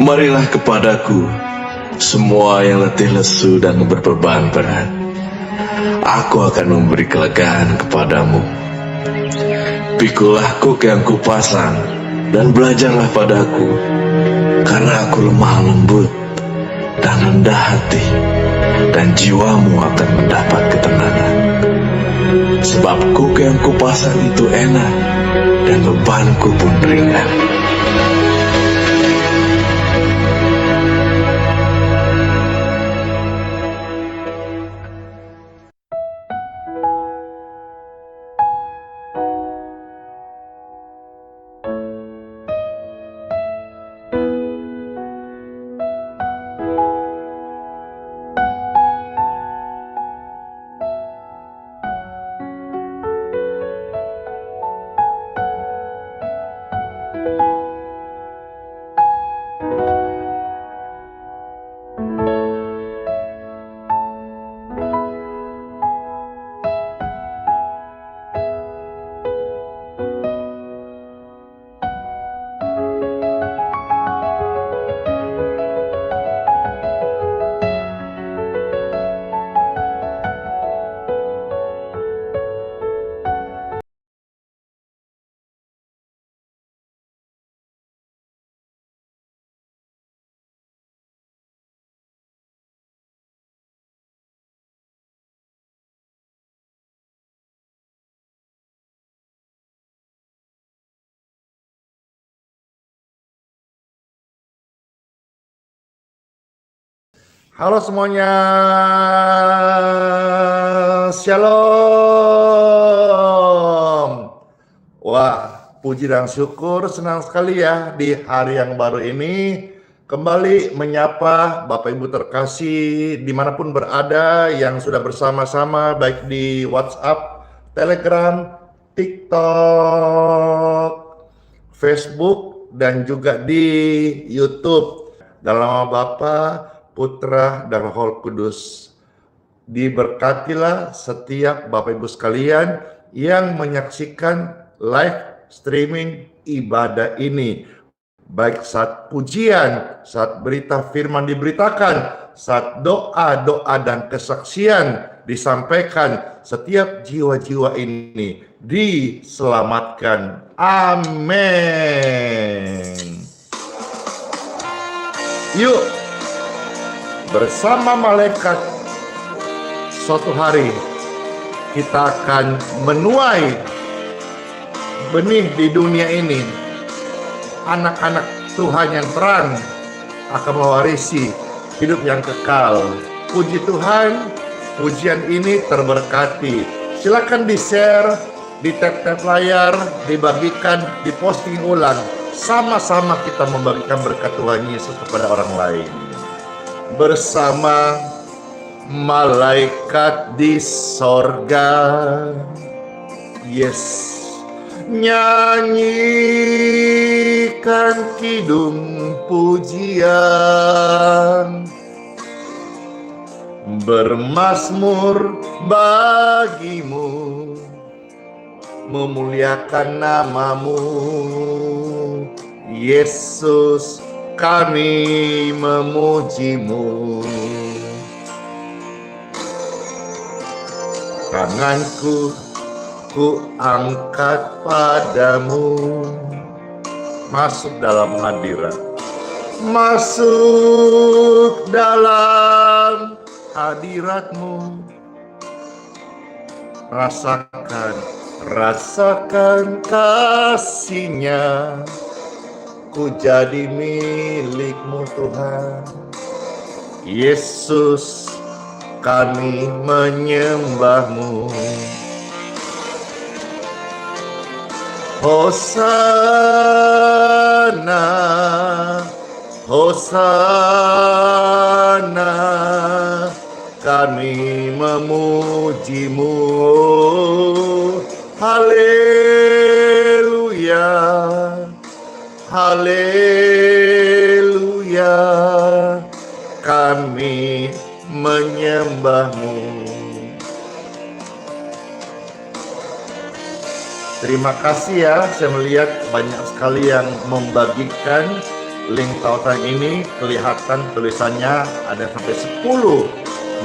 Marilah kepadaku, semua yang letih lesu dan berbeban berat. Aku akan memberi kelegaan kepadamu. Pikulah kuk yang kupasang, dan belajarlah padaku, karena aku lemah lembut dan rendah hati, dan jiwamu akan mendapat ketenangan. Sebab kuk yang kupasang itu enak, dan bebanku pun ringan. Halo semuanya, Shalom. Wah, puji dan syukur, senang sekali ya di hari yang baru ini kembali menyapa Bapak Ibu terkasih dimanapun berada yang sudah bersama-sama baik di WhatsApp, Telegram, TikTok, Facebook, dan juga di YouTube. Dalam nama Bapa, Putra, dan Roh Kudus. Diberkatilah setiap Bapak Ibu sekalian yang menyaksikan live streaming ibadah ini. Baik saat pujian, saat berita firman diberitakan, saat doa-doa dan kesaksian disampaikan, setiap jiwa-jiwa ini diselamatkan. Amin. Yuk, bersama malaikat suatu hari kita akan menuai benih di dunia ini. Anak-anak Tuhan yang terang akan mewarisi hidup yang kekal. Puji Tuhan, pujian ini terberkati. Silakan di-share, di tap-tap layar, dibagikan, diposting ulang. Sama-sama kita membagikan berkat Tuhan Yesus kepada orang lain. Bersama malaikat di sorga, yes, nyanyikan kidung pujian, bermazmur bagimu, memuliakan namamu, Yesus, kami memujimu. Tanganku ku angkat padamu, masuk dalam hadirat, masuk dalam hadiratmu. Rasakan kasihnya, ku jadi milikmu Tuhan. Yesus, kami menyembahmu. Hosana, Hosana, kami memujimu. Haleluya, haleluya, kami menyembahmu. Terima kasih ya, saya melihat banyak sekali yang membagikan link tautan ini kelihatan tulisannya ada sampai 10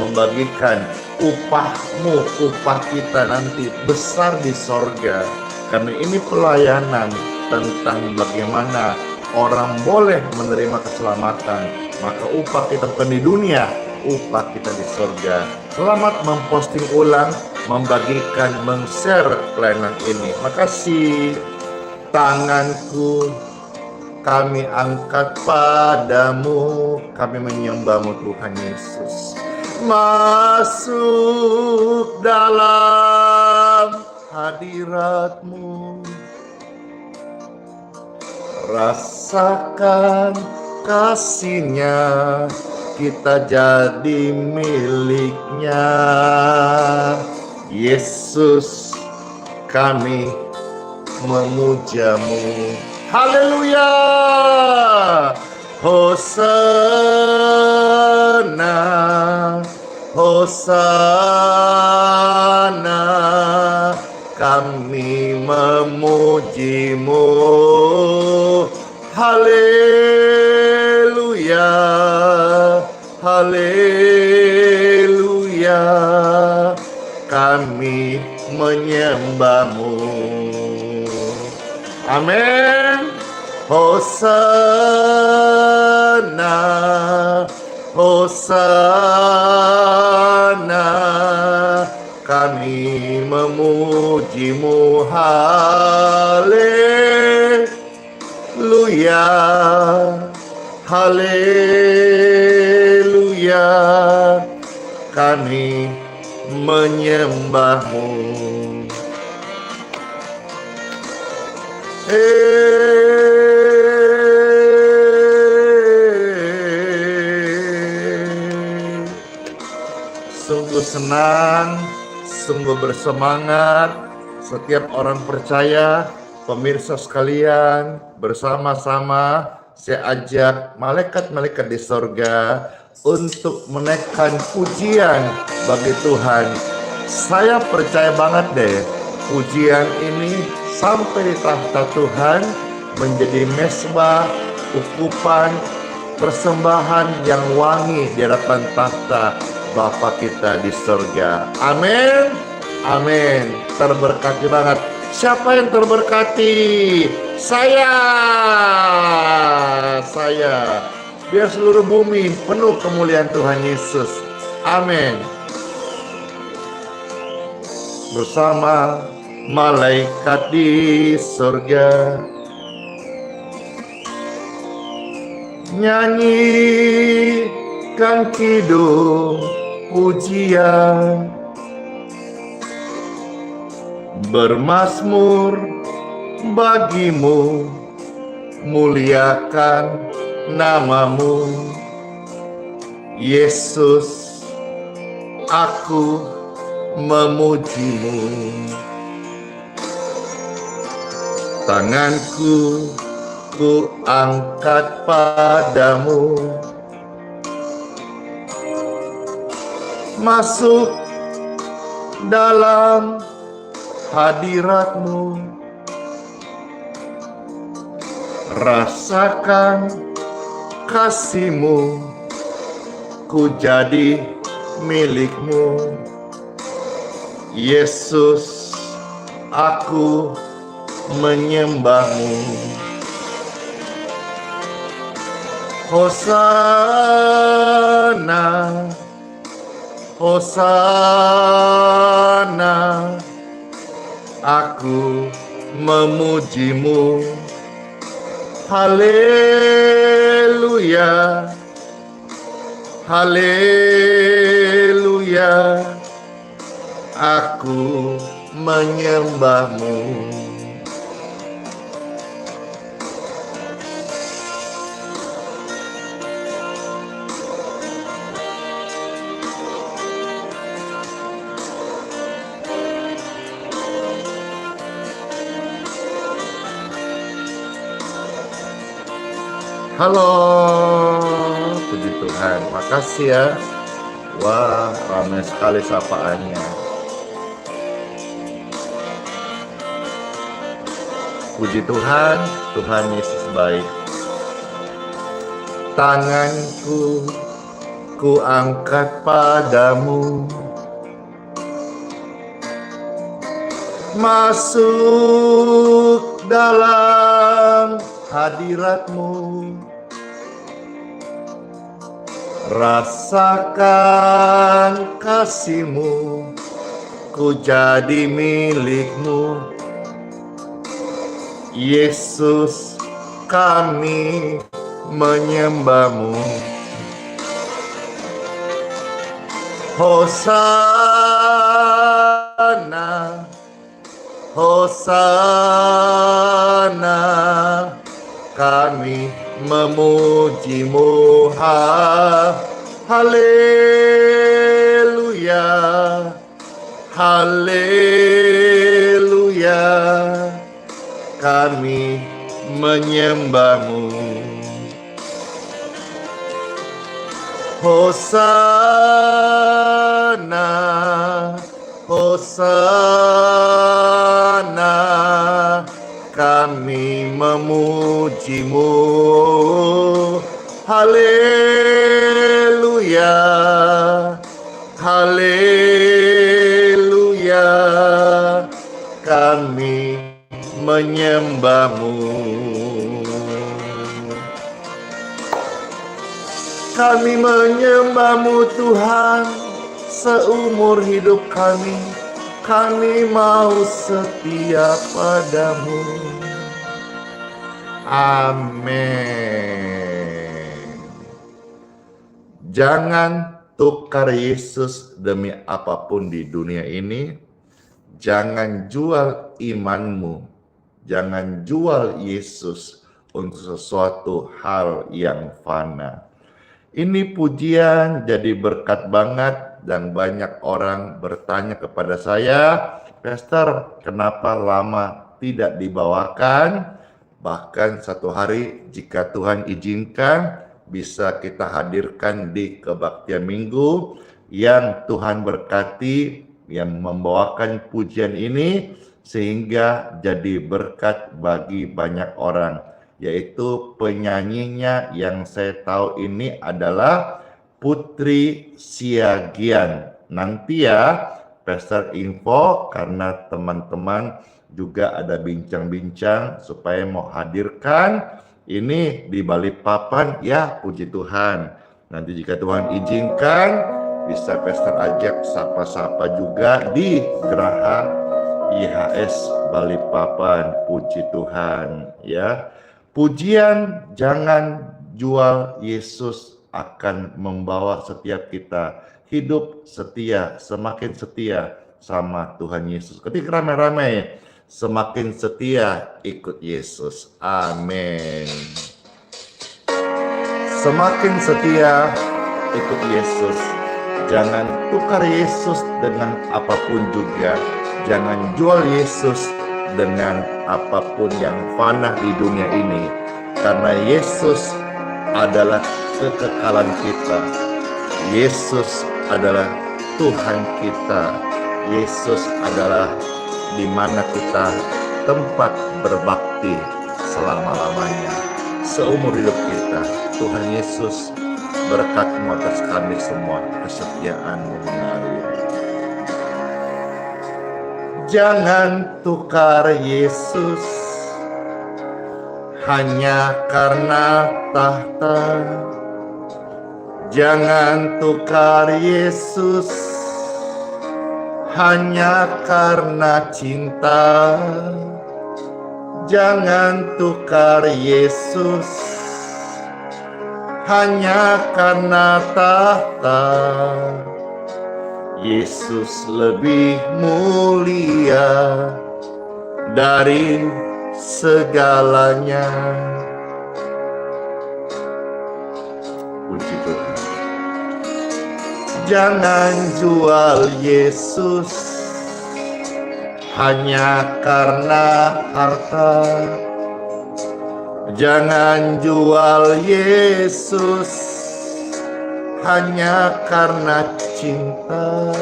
membagikan upahmu, upah kita nanti besar di sorga. Karena ini pelayanan tentang bagaimana orang boleh menerima keselamatan. Maka upah kita bukan di dunia, upah kita di sorga. Selamat memposting ulang, membagikan, men-share pelayanan ini. Makasih. Tanganku kami angkat padamu, kami menyembahmu Tuhan Yesus. Masuk dalam hadirat-Mu, rasakan kasih-Nya, kita jadi milik-Nya. Yesus, kami memuja-Mu. Haleluya! Hosana, Hosana, kami memuji-Mu. Haleluya, haleluya, kami menyembah-Mu. Amin. Hosana, Hosana, kami memuji-Mu. Haleluya, haleluya, kami menyembah-Mu. Sungguh senang, sungguh bersemangat setiap orang percaya, pemirsa sekalian, bersama-sama saya ajak malaikat-malaikat di sorga untuk menaikkan pujian bagi Tuhan. Saya percaya banget deh, pujian ini sampai di tahta Tuhan menjadi mesbah, ukupan, persembahan yang wangi di hadapan tahta Bapa kita di surga. Amin. Amin. Terberkati banget. Siapa yang terberkati? Saya. Biar seluruh bumi penuh kemuliaan Tuhan Yesus. Amin. Bersama malaikat di surga, nyanyikan kidung pujian, bermazmur bagimu, muliakan namamu. Yesus, aku memujimu. Tanganku ku angkat padamu, masuk dalam hadirat-Mu, rasakan kasih-Mu, ku jadi milik-Mu. Yesus, aku menyembah-Mu. Hosana, Hosana, aku memuji-Mu. Haleluya, haleluya, aku menyembah-Mu. Halo, puji Tuhan, makasih ya. Wah, ramai sekali sapaannya. Puji Tuhan, Tuhan Yesus baik. tanganku ku angkat padamu, masuk dalam hadiratmu, rasakan kasihmu, ku jadi milikmu. Yesus, kami menyembahmu. Hosana, Hosana, kami memujimu. Haleluya, haleluya, kami menyembahmu. Hosana, Hosana, kami memujimu. Haleluya, haleluya, kami menyembahmu. Kami menyembahmu Tuhan, seumur hidup kami mau setia padamu. Amin. Jangan tukar Yesus demi apapun di dunia ini. Jangan jual imanmu. Jangan jual Yesus untuk sesuatu hal yang fana. Ini pujian jadi berkat banget dan banyak orang bertanya kepada saya, Pastor, kenapa lama tidak dibawakan? Bahkan satu hari jika Tuhan izinkan bisa kita hadirkan di kebaktian minggu yang Tuhan berkati, yang membawakan pujian ini sehingga jadi berkat bagi banyak orang, yaitu penyanyinya yang saya tahu ini adalah Putri Siagian. Nanti ya Pastor info karena teman-teman juga ada bincang-bincang supaya mau hadirkan ini di Balikpapan ya, puji Tuhan. Nanti jika Tuhan izinkan bisa Pastor ajak sapa-sapa juga di Geraha IHS Balikpapan, puji Tuhan ya. Pujian jangan jual Yesus akan membawa setiap kita hidup setia, semakin setia sama Tuhan Yesus. Ketika ramai-ramai, semakin setia ikut Yesus. Amin. Semakin setia ikut Yesus. Jangan tukar Yesus dengan apapun juga. Jangan jual Yesus dengan apapun yang fana di dunia ini. Karena Yesus adalah kekekalan kita. Yesus adalah Tuhan kita. Yesus adalah di mana kita tempat berbakti selama-lamanya. Seumur hidup kita, Tuhan Yesus berkat-Mu atas kami semua, kesetiaan-Mu mengalir. Jangan tukar Yesus hanya karena tahta. Jangan tukar Yesus hanya karena cinta. Jangan tukar Yesus hanya karena tahta. Yesus lebih mulia dari segalanya. Puji Tuhan. Jangan jual Yesus hanya karena harta. Jangan jual Yesus hanya karena cinta.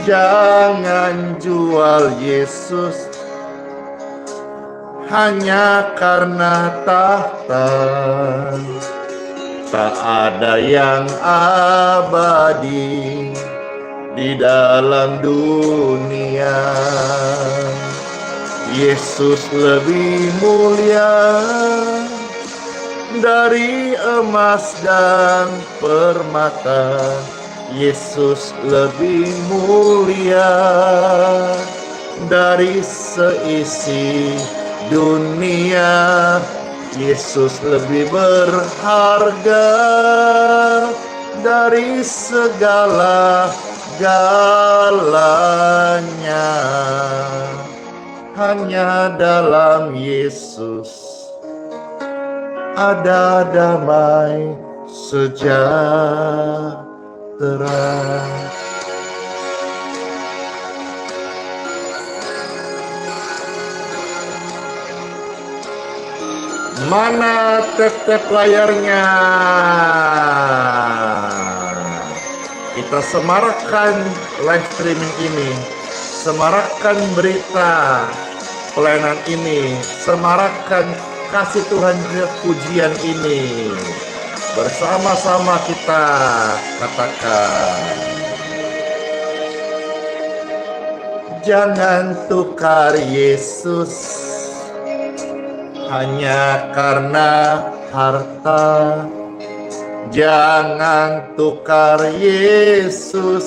Jangan jual Yesus hanya karena tahta. Tak ada yang abadi di dalam dunia. Yesus lebih mulia dari emas dan permata. Yesus lebih mulia dari seisi dunia. Yesus lebih berharga dari segala galanya. Hanya dalam Yesus ada damai sejahtera. Mana tap-tap layarnya? Kita semarakkan live streaming ini, semarakkan berita pelayanan ini, semarakkan kasih Tuhan pujian ini. Bersama-sama kita katakan, jangan tukar Yesus hanya karena harta. Jangan tukar Yesus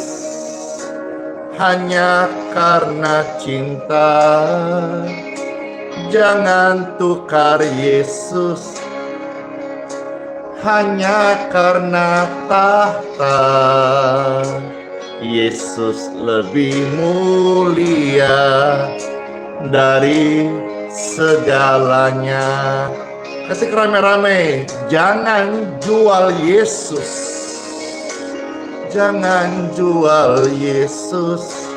hanya karena cinta. Jangan tukar Yesus hanya karena tahta. Yesus lebih mulia dari segalanya. Ketik rame-rame, jangan jual Yesus. Jangan jual Yesus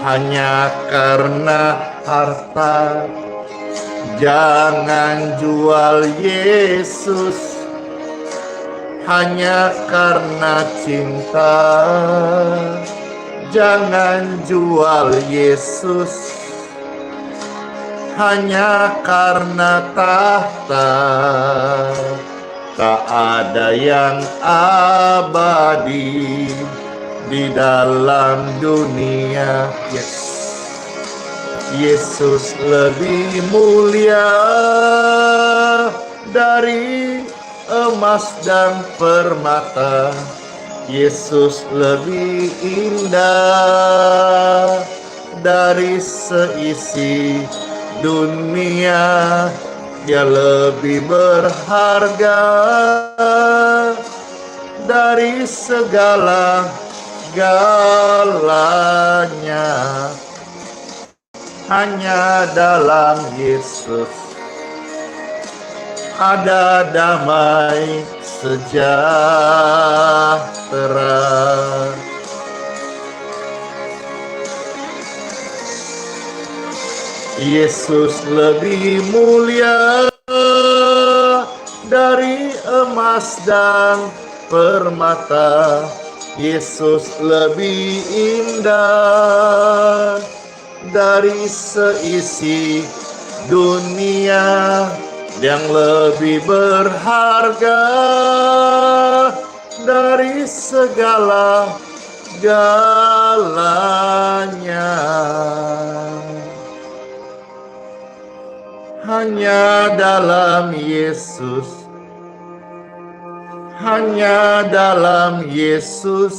hanya karena harta. Jangan jual Yesus hanya karena cinta. Jangan jual Yesus hanya karena tahta. Tak ada yang abadi di dalam dunia. Yesus lebih mulia dari emas dan permata. Yesus lebih indah dari seisi dunia. Dia lebih berharga dari segala galanya. Hanya dalam Yesus ada damai sejahtera. Yesus lebih mulia dari emas dan permata. Yesus lebih indah dari seisi dunia. Yang lebih berharga dari segala galanya. Hanya dalam Yesus, hanya dalam Yesus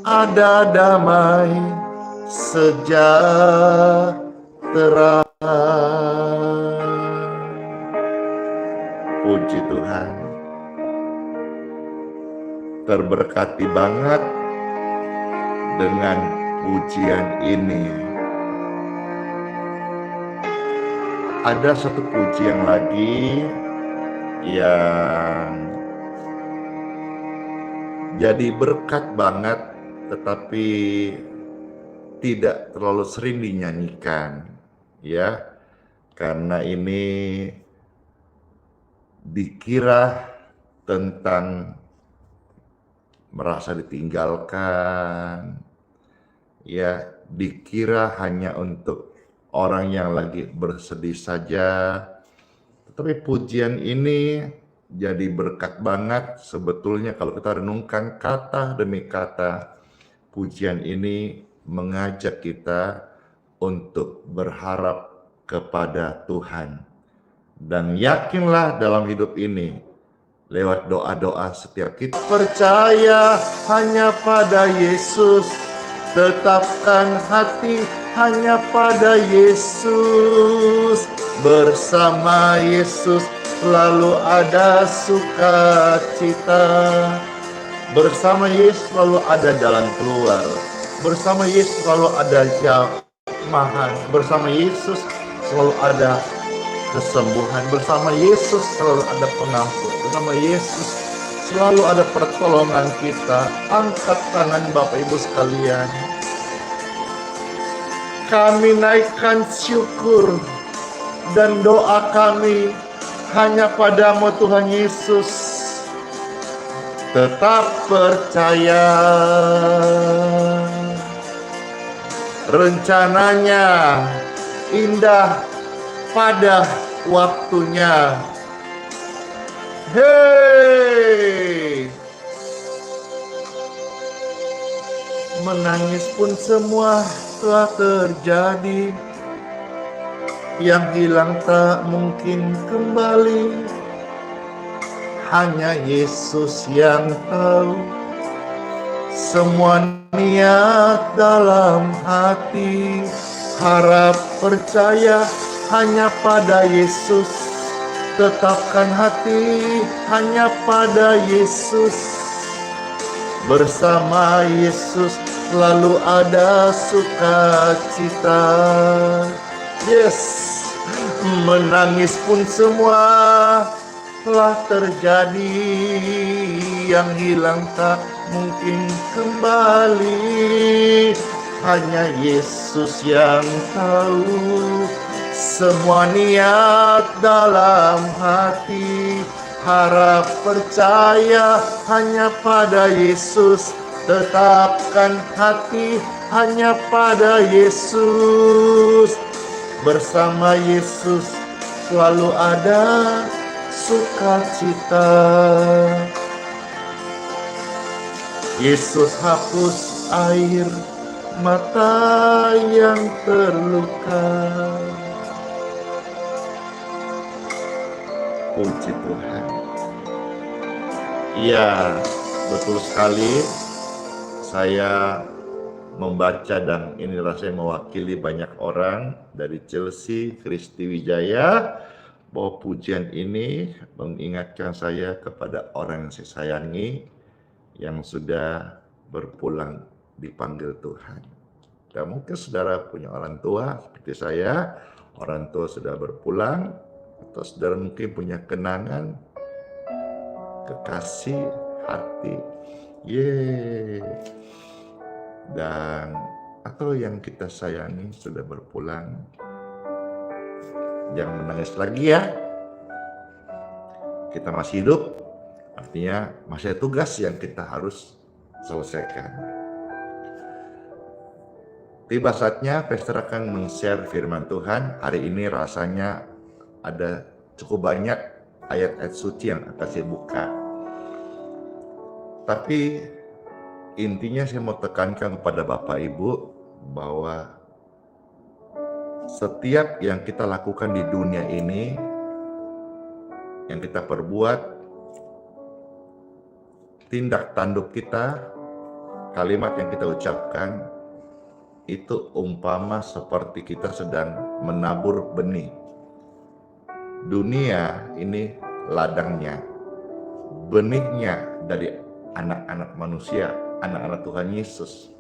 ada damai sejahtera. Puji Tuhan, terberkati banget dengan pujian ini. Ada satu pujian lagi yang jadi berkat banget, tetapi tidak terlalu sering dinyanyikan, ya, karena ini dikira tentang merasa ditinggalkan, ya, dikira hanya untuk orang yang lagi bersedih saja. Tapi pujian ini jadi berkat banget sebetulnya kalau kita renungkan kata demi kata. Pujian ini mengajak kita untuk berharap kepada Tuhan. Dan yakinlah dalam hidup ini, lewat doa-doa setiap kita percaya hanya pada Yesus, tetapkan hati hanya pada Yesus. Bersama Yesus selalu ada sukacita. Bersama Yesus selalu ada jalan keluar. Bersama Yesus selalu ada jamahan. Bersama Yesus selalu ada kesembuhan. Bersama Yesus selalu ada pengampun. Bersama Yesus selalu ada pertolongan kita. Angkat tangan Bapak Ibu sekalian. Kami naikkan syukur dan doa kami hanya padamu Tuhan Yesus. Tetap percaya rencananya indah pada waktunya. Hei, menangis pun semua telah terjadi. Yang hilang tak mungkin kembali. Hanya Yesus yang tahu semua niat dalam hati. Harap percaya hanya pada Yesus. Tetapkan hati hanya pada Yesus. Bersama Yesus selalu ada sukacita. Yes, menangis pun semua telah terjadi. Yang hilang tak mungkin kembali. Hanya Yesus yang tahu semua niat dalam hati. Harap percaya hanya pada Yesus. Tetapkan hati hanya pada Yesus. Bersama Yesus selalu ada sukacita. Yesus hapus air mata yang terluka. Puji Tuhan. Iya, betul sekali. Saya membaca dan ini rasanya mewakili banyak orang dari Chelsea, Kristi Wijaya, bahwa pujian ini mengingatkan saya kepada orang yang saya sayangi yang sudah berpulang dipanggil Tuhan. Dan mungkin saudara punya orang tua seperti saya, orang tua sudah berpulang, atau saudara mungkin punya kenangan, kekasih hati, dan atau yang kita sayangi sudah berpulang. Jangan menangis lagi ya. Kita masih hidup, artinya masih ada tugas yang kita harus selesaikan. Tiba saatnya pastor akan men-share firman Tuhan. Hari ini rasanya ada cukup banyak ayat-ayat suci yang akan saya buka. Tapi intinya saya mau tekankan kepada Bapak Ibu bahwa setiap yang kita lakukan di dunia ini, yang kita perbuat, tindak tanduk kita, kalimat yang kita ucapkan, itu umpama seperti kita sedang menabur benih. Dunia ini ladangnya, benihnya dari anak-anak manusia, anak-anak Tuhan Yesus.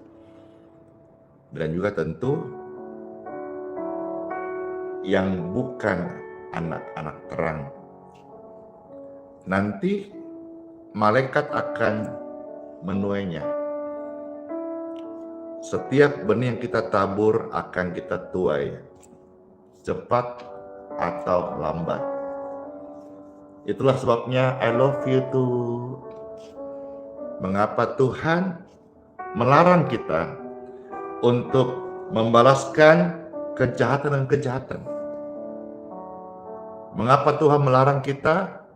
Dan juga tentu yang bukan anak-anak terang. Nanti malaikat akan menuainya. Setiap benih yang kita tabur akan kita tuai, cepat atau lambat. Itulah sebabnya I love you too. Mengapa Tuhan melarang kita untuk membalaskan kejahatan dan kejahatan? Mengapa Tuhan melarang kita?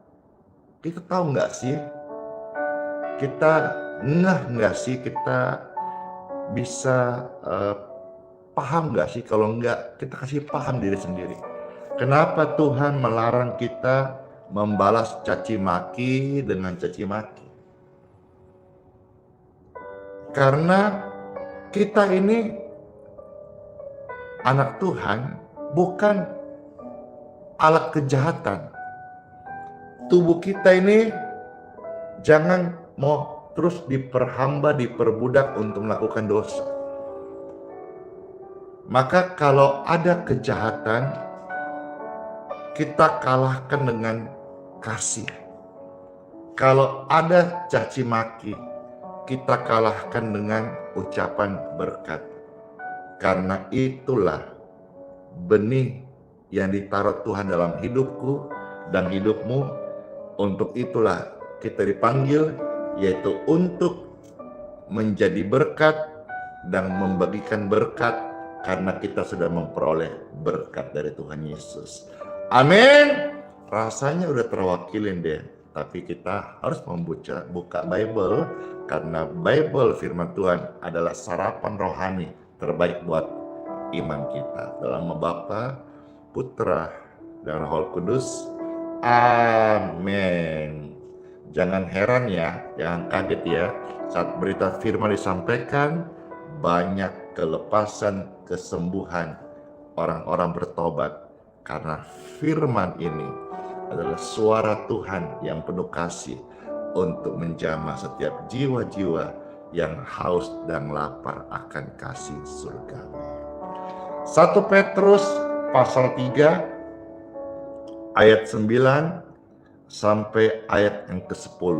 Kita tahu nggak sih? Kita ngeh nggak sih? Kita bisa paham nggak sih? Kalau nggak, kita kasih paham diri sendiri. Kenapa Tuhan melarang kita membalas caci maki dengan caci maki? Karena kita ini anak Tuhan, bukan alat kejahatan. Tubuh kita ini jangan mau terus diperhamba, diperbudak untuk melakukan dosa. Maka kalau ada kejahatan, kita kalahkan dengan kasih. Kalau ada caci maki, kita kalahkan dengan ucapan berkat. Karena itulah benih yang ditaruh Tuhan dalam hidupku dan hidupmu. Untuk itulah kita dipanggil, yaitu untuk menjadi berkat dan membagikan berkat, karena kita sudah memperoleh berkat dari Tuhan Yesus. Amin. Rasanya udah terwakilin deh, tapi kita harus buka Bible, karena Bible firman Tuhan adalah sarapan rohani terbaik buat iman kita. Dalam nama Bapa, Putra, dan Roh Kudus. Amin. Jangan heran ya, jangan kaget ya, saat berita firman disampaikan, banyak kelepasan, kesembuhan, orang-orang bertobat, karena firman ini adalah suara Tuhan yang penuh kasih untuk menjamah setiap jiwa-jiwa yang haus dan lapar akan kasih surgawi. 1 Petrus pasal 3 ayat 9 sampai ayat yang ke-10.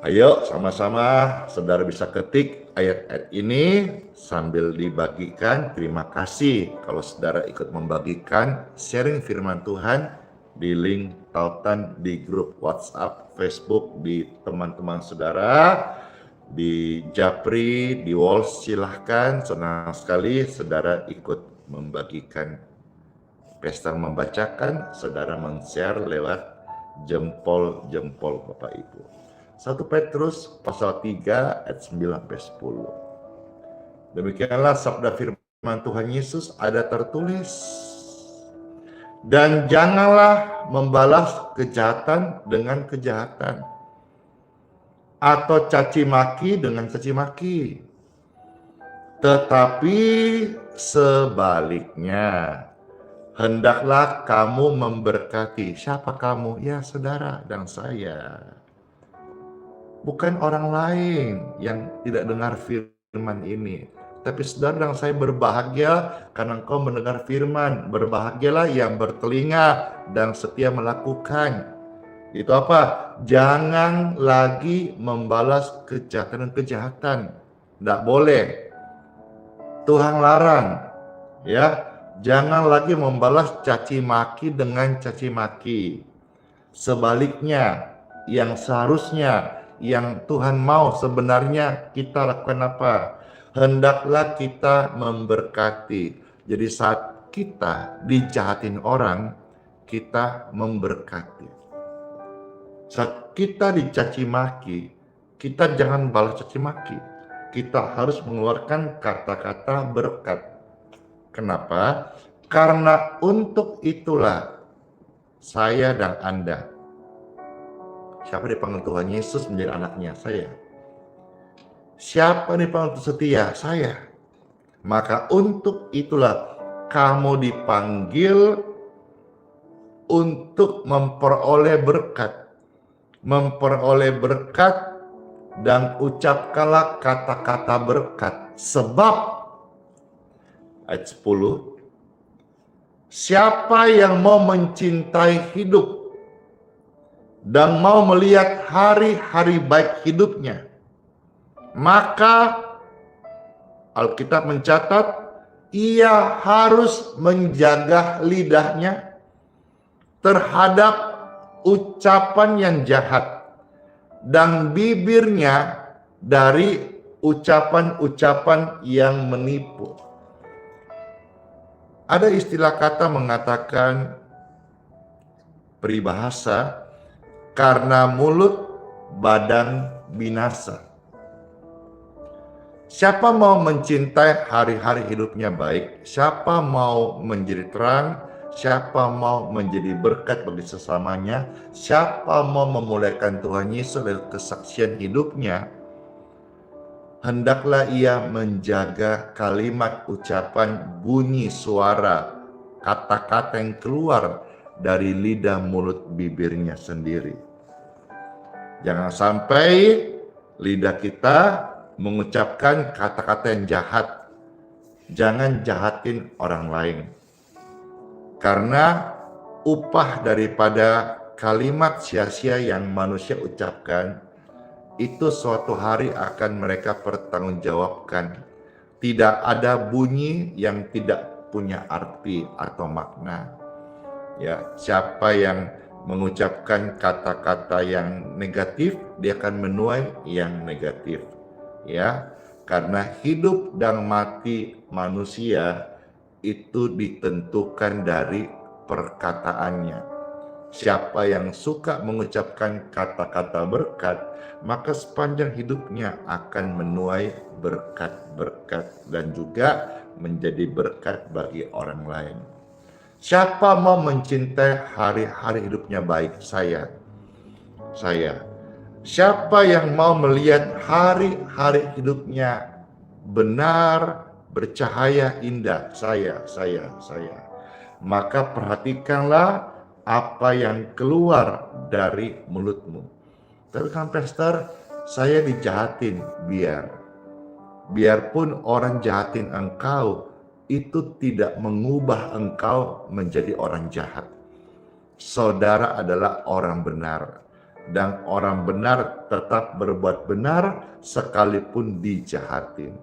Ayo sama-sama saudara bisa ketik ayat-ayat ini sambil dibagikan. Terima kasih kalau saudara ikut membagikan sharing firman Tuhan di link tautan di grup WhatsApp, Facebook, di teman-teman saudara, di Japri, di Walls. Silahkan, senang sekali saudara ikut membagikan. Pesta membacakan, saudara men-share lewat jempol-jempol Bapak Ibu. 1 Petrus pasal 3 ayat 9 sampai 10. Demikianlah sabda firman Tuhan Yesus, ada tertulis, dan janganlah membalas kejahatan dengan kejahatan, atau caci maki dengan caci maki, tetapi sebaliknya hendaklah kamu memberkati. Siapa kamu? Ya, saudara dan saya. Bukan orang lain yang tidak dengar firman ini. Tapi saudara dan saya berbahagia karena engkau mendengar firman. Berbahagialah yang bertelinga dan setia melakukan. Itu apa? Jangan lagi membalas kejahatan dan kejahatan. Tidak boleh. Tuhan larang. Ya. Jangan lagi membalas caci maki dengan caci maki. Sebaliknya, yang seharusnya, yang Tuhan mau sebenarnya kita lakukan apa? Hendaklah kita memberkati. Jadi saat kita dijahatin orang, kita memberkati. Saat kita dicaci maki, kita jangan balas caci maki. Kita harus mengeluarkan kata-kata berkat. Kenapa? Karena untuk itulah saya dan Anda. Siapa dipanggil Tuhan Yesus menjadi anaknya? Saya. Siapa dipanggil setia? Saya. Maka untuk itulah kamu dipanggil untuk memperoleh berkat. Memperoleh berkat dan ucapkanlah kata-kata berkat. Sebab ayat 10, siapa yang mau mencintai hidup dan mau melihat hari-hari baik hidupnya, maka Alkitab mencatat ia harus menjaga lidahnya terhadap ucapan yang jahat dan bibirnya dari ucapan-ucapan yang menipu. Ada istilah kata mengatakan peribahasa, karena mulut badan binasa. Siapa mau mencintai hari-hari hidupnya baik, siapa mau menjadi terang, siapa mau menjadi berkat bagi sesamanya, siapa mau memuliakan Tuhan Yesus dari kesaksian hidupnya, hendaklah ia menjaga kalimat ucapan, bunyi suara, kata-kata yang keluar dari lidah mulut bibirnya sendiri. Jangan sampai lidah kita mengucapkan kata-kata yang jahat. Jangan jahatin orang lain. Karena upah daripada kalimat sia-sia yang manusia ucapkan, itu suatu hari akan mereka pertanggungjawabkan. Tidak ada bunyi yang tidak punya arti atau makna. Ya, siapa yang mengucapkan kata-kata yang negatif, dia akan menuai yang negatif. Ya, karena hidup dan mati manusia itu ditentukan dari perkataannya. Siapa yang suka mengucapkan kata-kata berkat, maka sepanjang hidupnya akan menuai berkat-berkat dan juga menjadi berkat bagi orang lain. Siapa mau mencintai hari-hari hidupnya baik? Saya. Siapa yang mau melihat hari-hari hidupnya benar, bercahaya, indah? Saya. Maka perhatikanlah apa yang keluar dari mulutmu. Tapi kan pastor, saya dijahatin. Biarpun orang jahatin engkau, itu tidak mengubah engkau menjadi orang jahat. Saudara adalah orang benar. Dan orang benar tetap berbuat benar sekalipun dijahatin.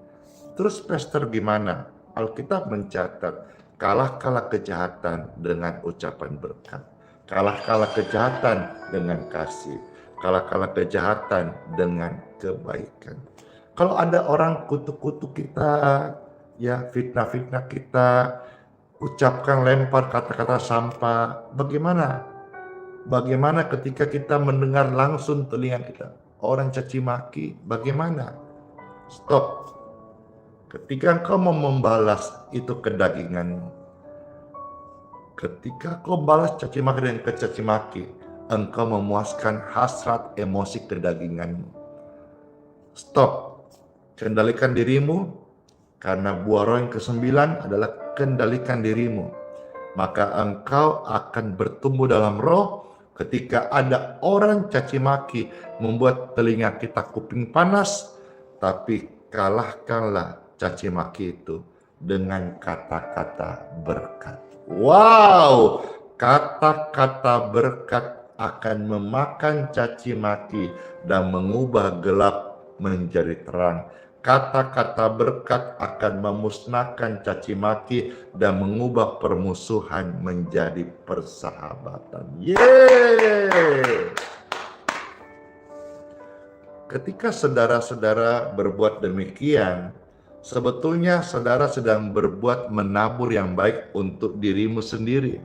Terus pastor gimana? Alkitab mencatat, kalahkanlah kejahatan dengan ucapan berkat. Kalahkanlah kejahatan dengan kasih. Kalahkanlah kejahatan dengan kebaikan. Kalau ada orang kutuk-kutuk kita, ya fitnah-fitnah kita, ucapkan lempar kata-kata sampah, bagaimana? Bagaimana ketika kita mendengar langsung telinga kita orang caci maki? Bagaimana? Stop. Ketika engkau mau membalas itu kedaginganmu. Ketika kau balas caci maki dengan kecaci maki, engkau memuaskan hasrat emosi kedaginganmu. Stop. Kendalikan dirimu, karena buah roh yang ke-9 adalah kendalikan dirimu. Maka engkau akan bertumbuh dalam roh. Ketika ada orang caci maki membuat telinga kita kuping panas, tapi kalahkanlah caci maki itu dengan kata-kata berkat. Wow, kata-kata berkat akan memakan caci maki dan mengubah gelap menjadi terang. Kata-kata berkat akan memusnahkan caci maki dan mengubah permusuhan menjadi persahabatan. Yeay! Ketika saudara-saudara berbuat demikian, sebetulnya saudara sedang berbuat menabur yang baik untuk dirimu sendiri.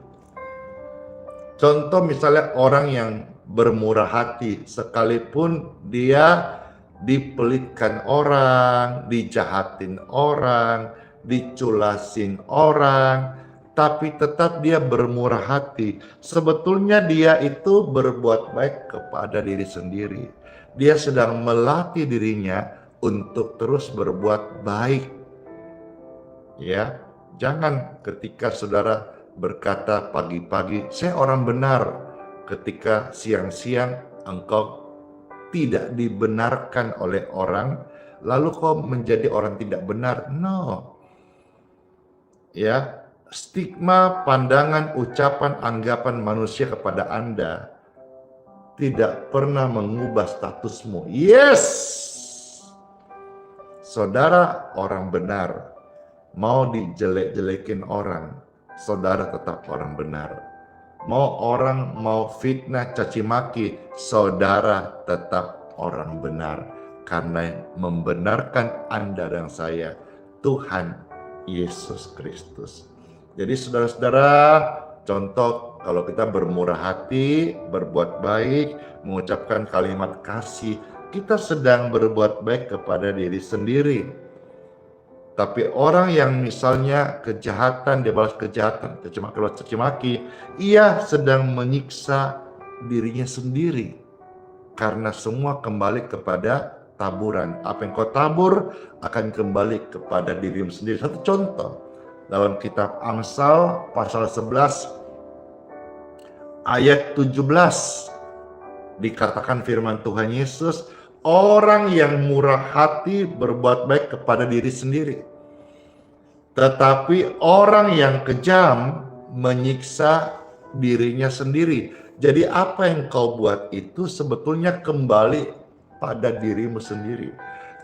Contoh misalnya orang yang bermurah hati, sekalipun dia dipelitkan orang, dijahatin orang, diculasin orang, tapi tetap dia bermurah hati. Sebetulnya dia itu berbuat baik kepada diri sendiri. Dia sedang melatih dirinya untuk terus berbuat baik. Ya, jangan ketika saudara berkata pagi-pagi, saya orang benar. Ketika siang-siang engkau tidak dibenarkan oleh orang, lalu kau menjadi orang tidak benar. No. Ya, stigma, pandangan, ucapan, anggapan manusia kepada Anda tidak pernah mengubah statusmu. Yes! Saudara orang benar, mau dijelek-jelekin orang, saudara tetap orang benar. Mau fitnah, caci maki, saudara tetap orang benar. Karena membenarkan Anda dan saya, Tuhan Yesus Kristus. Jadi saudara-saudara, contoh kalau kita bermurah hati, berbuat baik, mengucapkan kalimat kasih, kita sedang berbuat baik kepada diri sendiri. Tapi orang yang misalnya kejahatan, dia balas kejahatan, caci maki, ia sedang menyiksa dirinya sendiri. Karena semua kembali kepada taburan. Apa yang kau tabur akan kembali kepada dirimu sendiri. Satu contoh, dalam kitab Amsal pasal 11 ayat 17 dikatakan firman Tuhan Yesus, orang yang murah hati berbuat baik kepada diri sendiri, tetapi orang yang kejam menyiksa dirinya sendiri. Jadi apa yang kau buat itu sebetulnya kembali pada dirimu sendiri.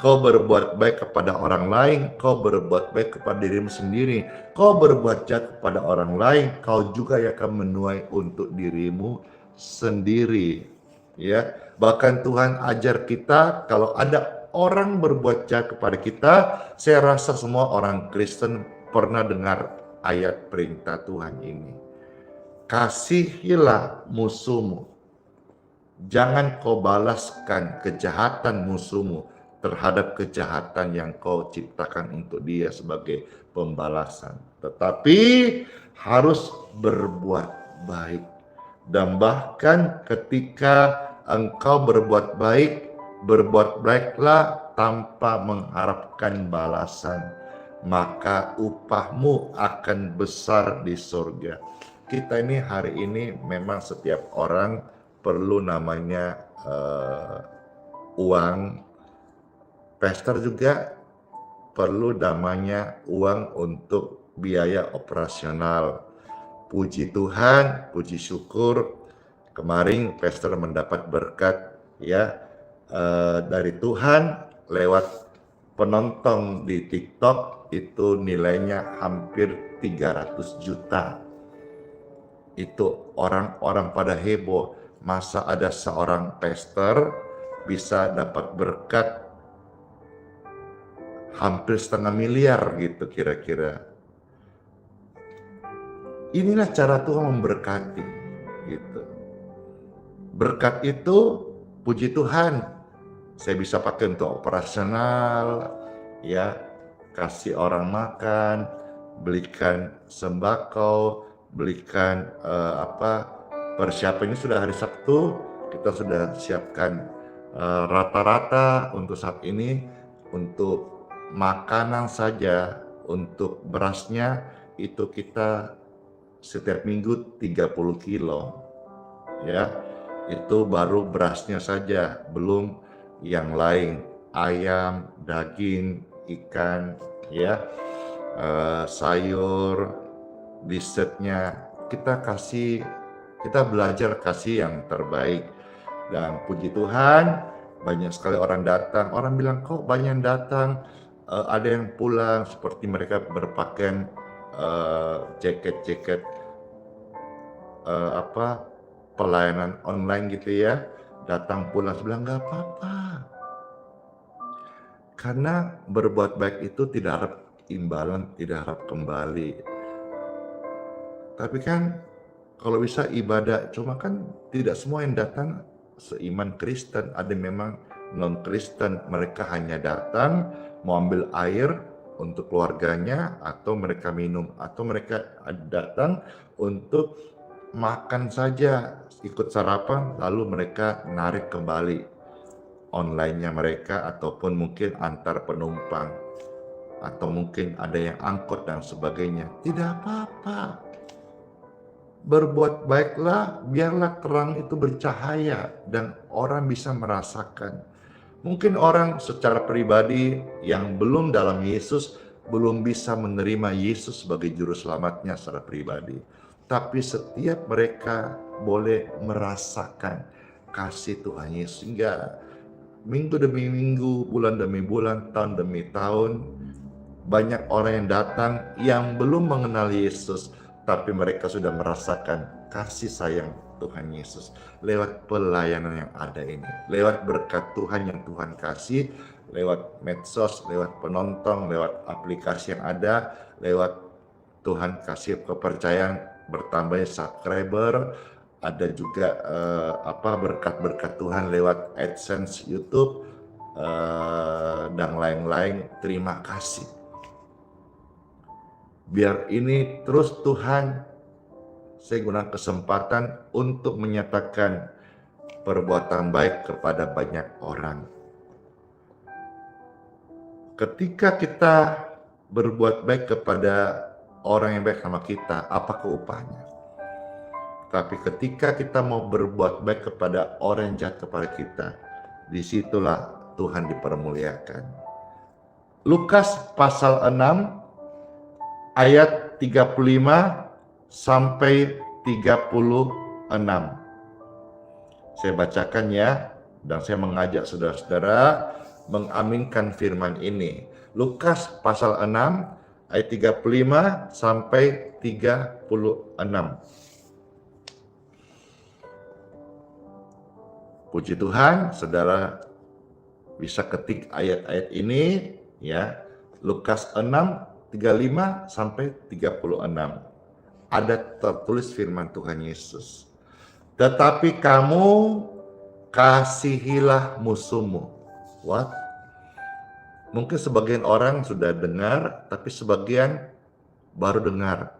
Kau berbuat baik kepada orang lain, kau berbuat baik kepada dirimu sendiri. Kau berbuat jahat kepada orang lain, kau juga akan menuai untuk dirimu sendiri. Ya, bahkan Tuhan ajar kita kalau ada orang berbuat jahat kepada kita, saya rasa semua orang Kristen pernah dengar ayat perintah Tuhan ini. Kasihilah musuhmu. Jangan kau balaskan kejahatan musuhmu terhadap kejahatan yang kau ciptakan untuk dia sebagai pembalasan. Tetapi harus berbuat baik. Dan bahkan ketika engkau berbuat baiklah tanpa mengharapkan balasan, maka upahmu akan besar di surga. Kita ini hari ini memang setiap orang perlu namanya uang. Pastor juga perlu namanya uang untuk biaya operasional. Puji Tuhan, puji syukur, kemarin pastor mendapat berkat ya dari Tuhan lewat penonton di TikTok, itu nilainya hampir 300 juta. Itu orang-orang pada heboh, masa ada seorang pastor bisa dapat berkat hampir 500 miliar gitu kira-kira. Inilah cara Tuhan memberkati gitu. Berkat itu puji Tuhan, saya bisa pakai untuk operasional, ya, kasih orang makan, belikan sembako, belikan persiapan. Ini sudah hari Sabtu, kita sudah siapkan rata-rata untuk saat ini untuk makanan saja, untuk berasnya itu kita setiap minggu 30 kilo ya, itu baru berasnya saja, belum yang lain, ayam, daging, ikan ya, sayur, dessertnya kita belajar kasih yang terbaik. Dan puji Tuhan banyak sekali orang datang, orang bilang kok banyak yang datang, ada yang pulang seperti mereka berpakaian jaket-jaket pelayanan online gitu ya, datang pulang, bilang nggak apa-apa, karena berbuat baik itu tidak harap imbalan, tidak harap kembali. Tapi kan kalau bisa ibadah, cuma kan tidak semua yang datang seiman Kristen, ada memang non Kristen, mereka hanya datang mau ambil air untuk keluarganya, atau mereka minum, atau mereka datang untuk makan saja, ikut sarapan, lalu mereka narik kembali online-nya mereka, ataupun mungkin antar penumpang, atau mungkin ada yang angkut dan sebagainya. Tidak apa-apa, berbuat baiklah, biarlah terang itu bercahaya dan orang bisa merasakan. Mungkin orang secara pribadi yang belum dalam Yesus belum bisa menerima Yesus sebagai juru selamatnya secara pribadi. Tapi setiap mereka boleh merasakan kasih Tuhan Yesus, sehingga minggu demi minggu, bulan demi bulan, tahun demi tahun, banyak orang yang datang yang belum mengenal Yesus, tapi mereka sudah merasakan kasih sayang Tuhan Yesus lewat pelayanan yang ada ini, lewat berkat Tuhan yang Tuhan kasih, lewat medsos, lewat penonton, lewat aplikasi yang ada, lewat Tuhan kasih kepercayaan bertambahnya subscriber, ada juga berkat-berkat Tuhan lewat AdSense YouTube dan lain-lain. Terima kasih. Biar ini terus Tuhan, saya gunakan kesempatan untuk menyatakan perbuatan baik kepada banyak orang. Ketika kita berbuat baik kepada orang yang baik sama kita, apakah upahnya? Tapi ketika kita mau berbuat baik kepada orang yang jahat kepada kita, disitulah Tuhan dipermuliakan. Lukas pasal 6 ayat 35 sampai 36. Saya bacakan ya, dan saya mengajak saudara-saudara mengaminkan firman ini. Lukas pasal 6 ayat 35 sampai 36. Puji Tuhan, saudara bisa ketik ayat-ayat ini ya. Lukas 6 35 sampai 36. Ada tertulis firman Tuhan Yesus. Tetapi kamu kasihilah musuhmu. What? Mungkin sebagian orang sudah dengar, tapi sebagian baru dengar.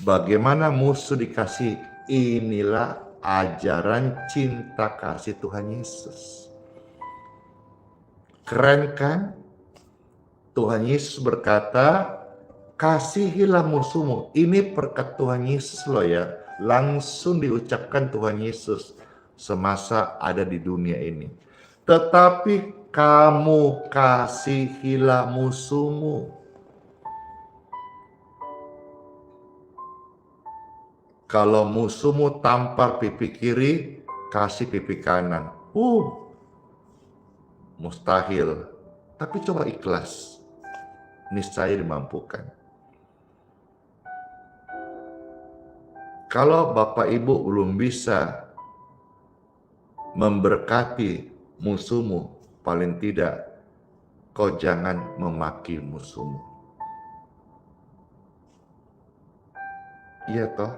Bagaimana musuh dikasih? Inilah ajaran cinta kasih Tuhan Yesus. Keren kan? Tuhan Yesus berkata, kasihilah musuhmu. Ini berkat Tuhan Yesus loh ya. Langsung diucapkan Tuhan Yesus semasa ada di dunia ini. Tetapi kamu kasihilah musuhmu. Kalau musuhmu tampar pipi kiri, kasih pipi kanan. Mustahil. Tapi coba ikhlas. Niscaya dimampukan. Kalau Bapak Ibu belum bisa memberkati musuhmu, paling tidak kau jangan memaki musuhmu. Iya toh?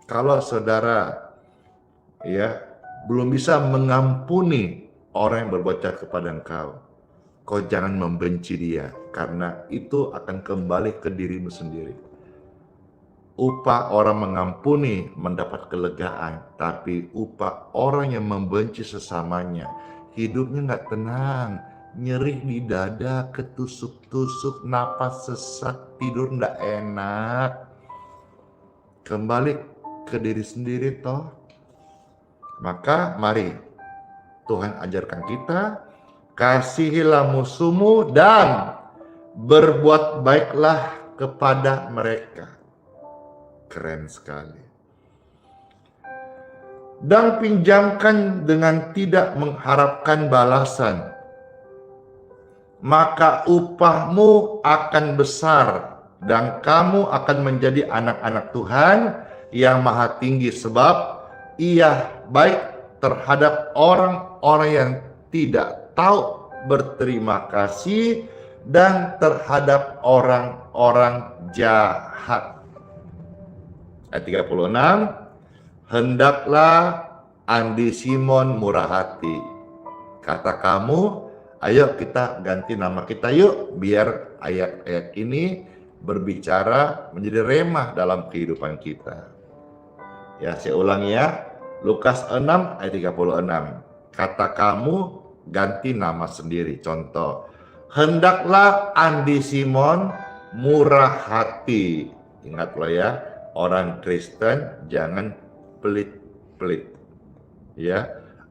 Kalau saudara ya belum bisa mengampuni orang yang berbuat jahat kepada engkau, kau jangan membenci dia, karena itu akan kembali ke dirimu sendiri. Upah orang mengampuni mendapat kelegaan, tapi upah orang yang membenci sesamanya, hidupnya nggak tenang, nyeri di dada, ketusuk-tusuk, napas sesak, tidur nggak enak. Kembali ke diri sendiri toh. Maka mari Tuhan ajarkan kita, kasihilah musuhmu dan berbuat baiklah kepada mereka. Keren sekali. Dan pinjamkan dengan tidak mengharapkan balasan. Maka upahmu akan besar dan kamu akan menjadi anak-anak Tuhan yang maha tinggi, sebab Ia baik terhadap orang-orang yang tidak tahu berterima kasih dan terhadap orang-orang jahat. Ayat 36, hendaklah Andi Simon murah hati. Kata kamu, ayo kita ganti nama kita yuk, biar ayat-ayat ini berbicara menjadi remah dalam kehidupan kita. Ya, saya ulang ya. Lukas 6 ayat 36. Kata kamu ganti nama sendiri. Contoh, hendaklah Andi Simon murah hati. Ingat loh ya, orang Kristen jangan pelit-pelit. Ya,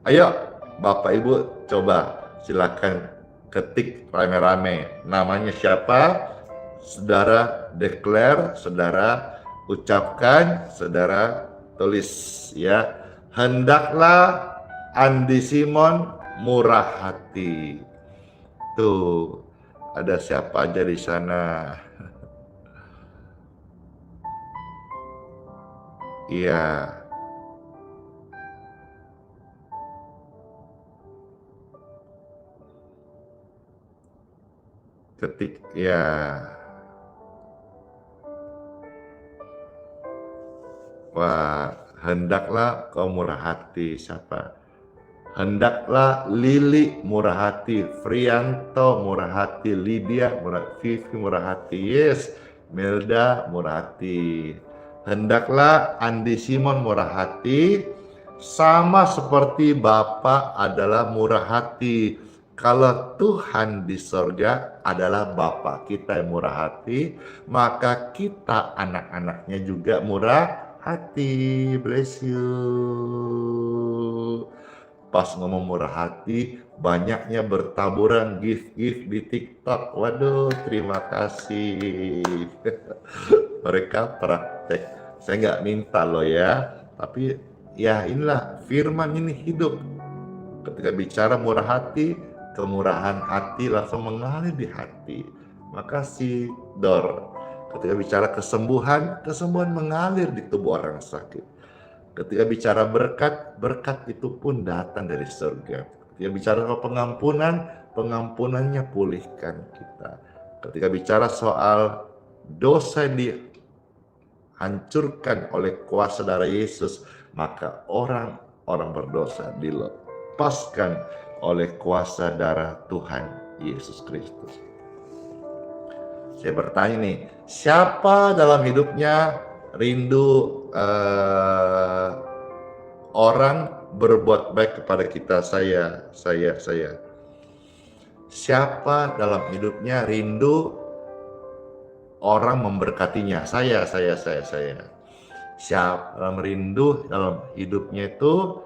ayo Bapak Ibu coba silakan ketik rame-rame. Namanya siapa? Saudara declare, saudara ucapkan, saudara tulis ya. Hendaklah Andi Simon murah hati. Tuh, ada siapa aja di sana? Iya. Ketik ya. Wah, hendaklah kau murah hati. Siapa? Hendaklah Lili murah hati, Frianto murah hati, Lydia murah, Vivi murah hati, yes, Melda murah hati. Hendaklah Andi Simon murah hati, sama seperti Bapa adalah murah hati. Kalau Tuhan di sorga adalah Bapa kita yang murah hati, maka kita anak-anaknya juga murah hati. Bless you. Pas ngomong murah hati, banyaknya bertaburan gift-gift di TikTok. Waduh, terima kasih. Mereka praktek. Saya nggak minta loh ya, tapi ya inilah firman ini hidup. Ketika bicara murah hati, kemurahan hati langsung mengalir di hati. Makasih Dor. Ketika bicara kesembuhan, kesembuhan mengalir di tubuh orang sakit. Ketika bicara berkat, berkat itu pun datang dari surga. Ketika bicara soal pengampunan, pengampunannya pulihkan kita. Ketika bicara soal dosa yang dihancurkan oleh kuasa darah Yesus, maka orang-orang berdosa dilepaskan oleh kuasa darah Tuhan Yesus Kristus. Saya bertanya nih, siapa dalam hidupnya rindu orang berbuat baik kepada kita? Saya. Siapa dalam hidupnya rindu orang memberkatinya? Saya. Siapa dalam rindu dalam hidupnya itu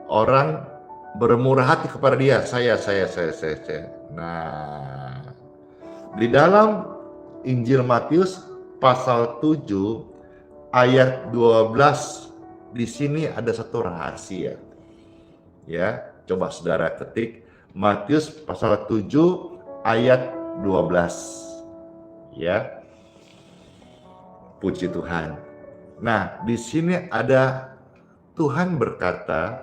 orang bermurah hati kepada dia? Saya. Nah, di dalam Injil Matius pasal 7 ayat 12, di sini ada satu rahasia. Ya, coba saudara ketik Matius pasal 7 ayat 12. Ya. Puji Tuhan. Nah, di sini ada Tuhan berkata,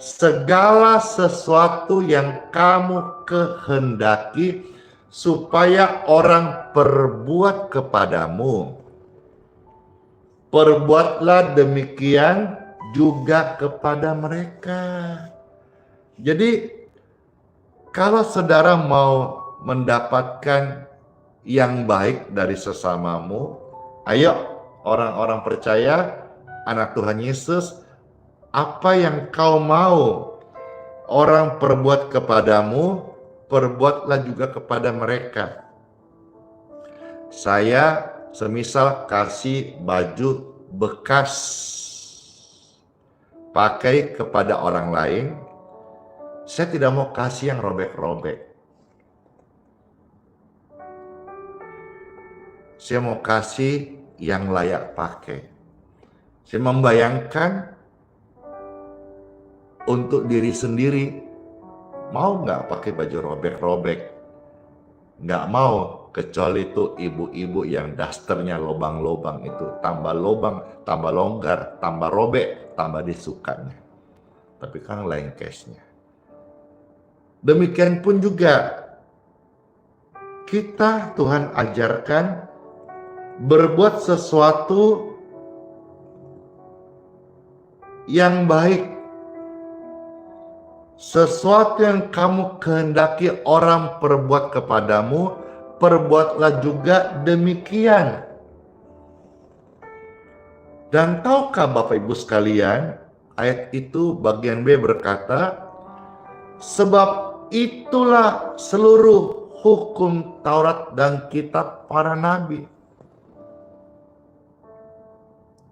segala sesuatu yang kamu kehendaki supaya orang perbuat kepadamu, perbuatlah demikian juga kepada mereka. Jadi kalau saudara mau mendapatkan yang baik dari sesamamu, ayo orang-orang percaya, anak Tuhan Yesus, apa yang kau mau orang perbuat kepadamu, perbuatlah juga kepada mereka. Saya semisal kasih baju bekas pakai kepada orang lain, saya tidak mau kasih yang robek-robek. Saya mau kasih yang layak pakai. Saya membayangkan untuk diri sendiri, mau nggak pakai baju robek-robek? Nggak mau. Kecuali itu ibu-ibu yang dasternya lobang-lobang itu. Tambah lobang, tambah longgar, tambah robek, tambah disukanya. Tapi kan lain case-nya. Demikian pun juga kita Tuhan ajarkan berbuat sesuatu yang baik. Sesuatu yang kamu kehendaki orang perbuat kepadamu, perbuatlah juga demikian. Dan tahukah Bapak Ibu sekalian, ayat itu bagian B berkata, sebab itulah seluruh hukum Taurat dan kitab para nabi.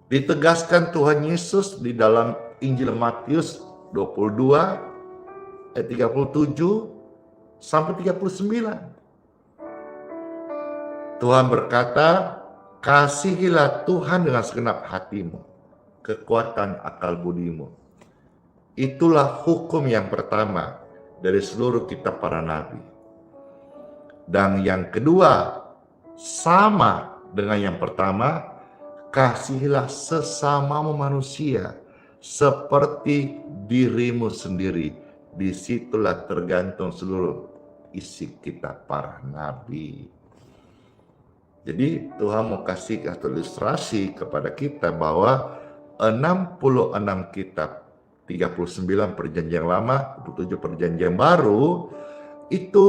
Ditegaskan Tuhan Yesus di dalam Injil Matius 22 ayat 37 sampai 39. Tuhan berkata, kasihilah Tuhan dengan segenap hatimu, kekuatan akal budimu. Itulah hukum yang pertama dari seluruh kitab para nabi. Dan yang kedua, sama dengan yang pertama, kasihilah sesamamu manusia seperti dirimu sendiri. Disitulah tergantung seluruh isi kitab para nabi. Jadi Tuhan mau kasih satu ilustrasi kepada kita bahwa 66 kitab, 39 perjanjian lama, 27 perjanjian baru, itu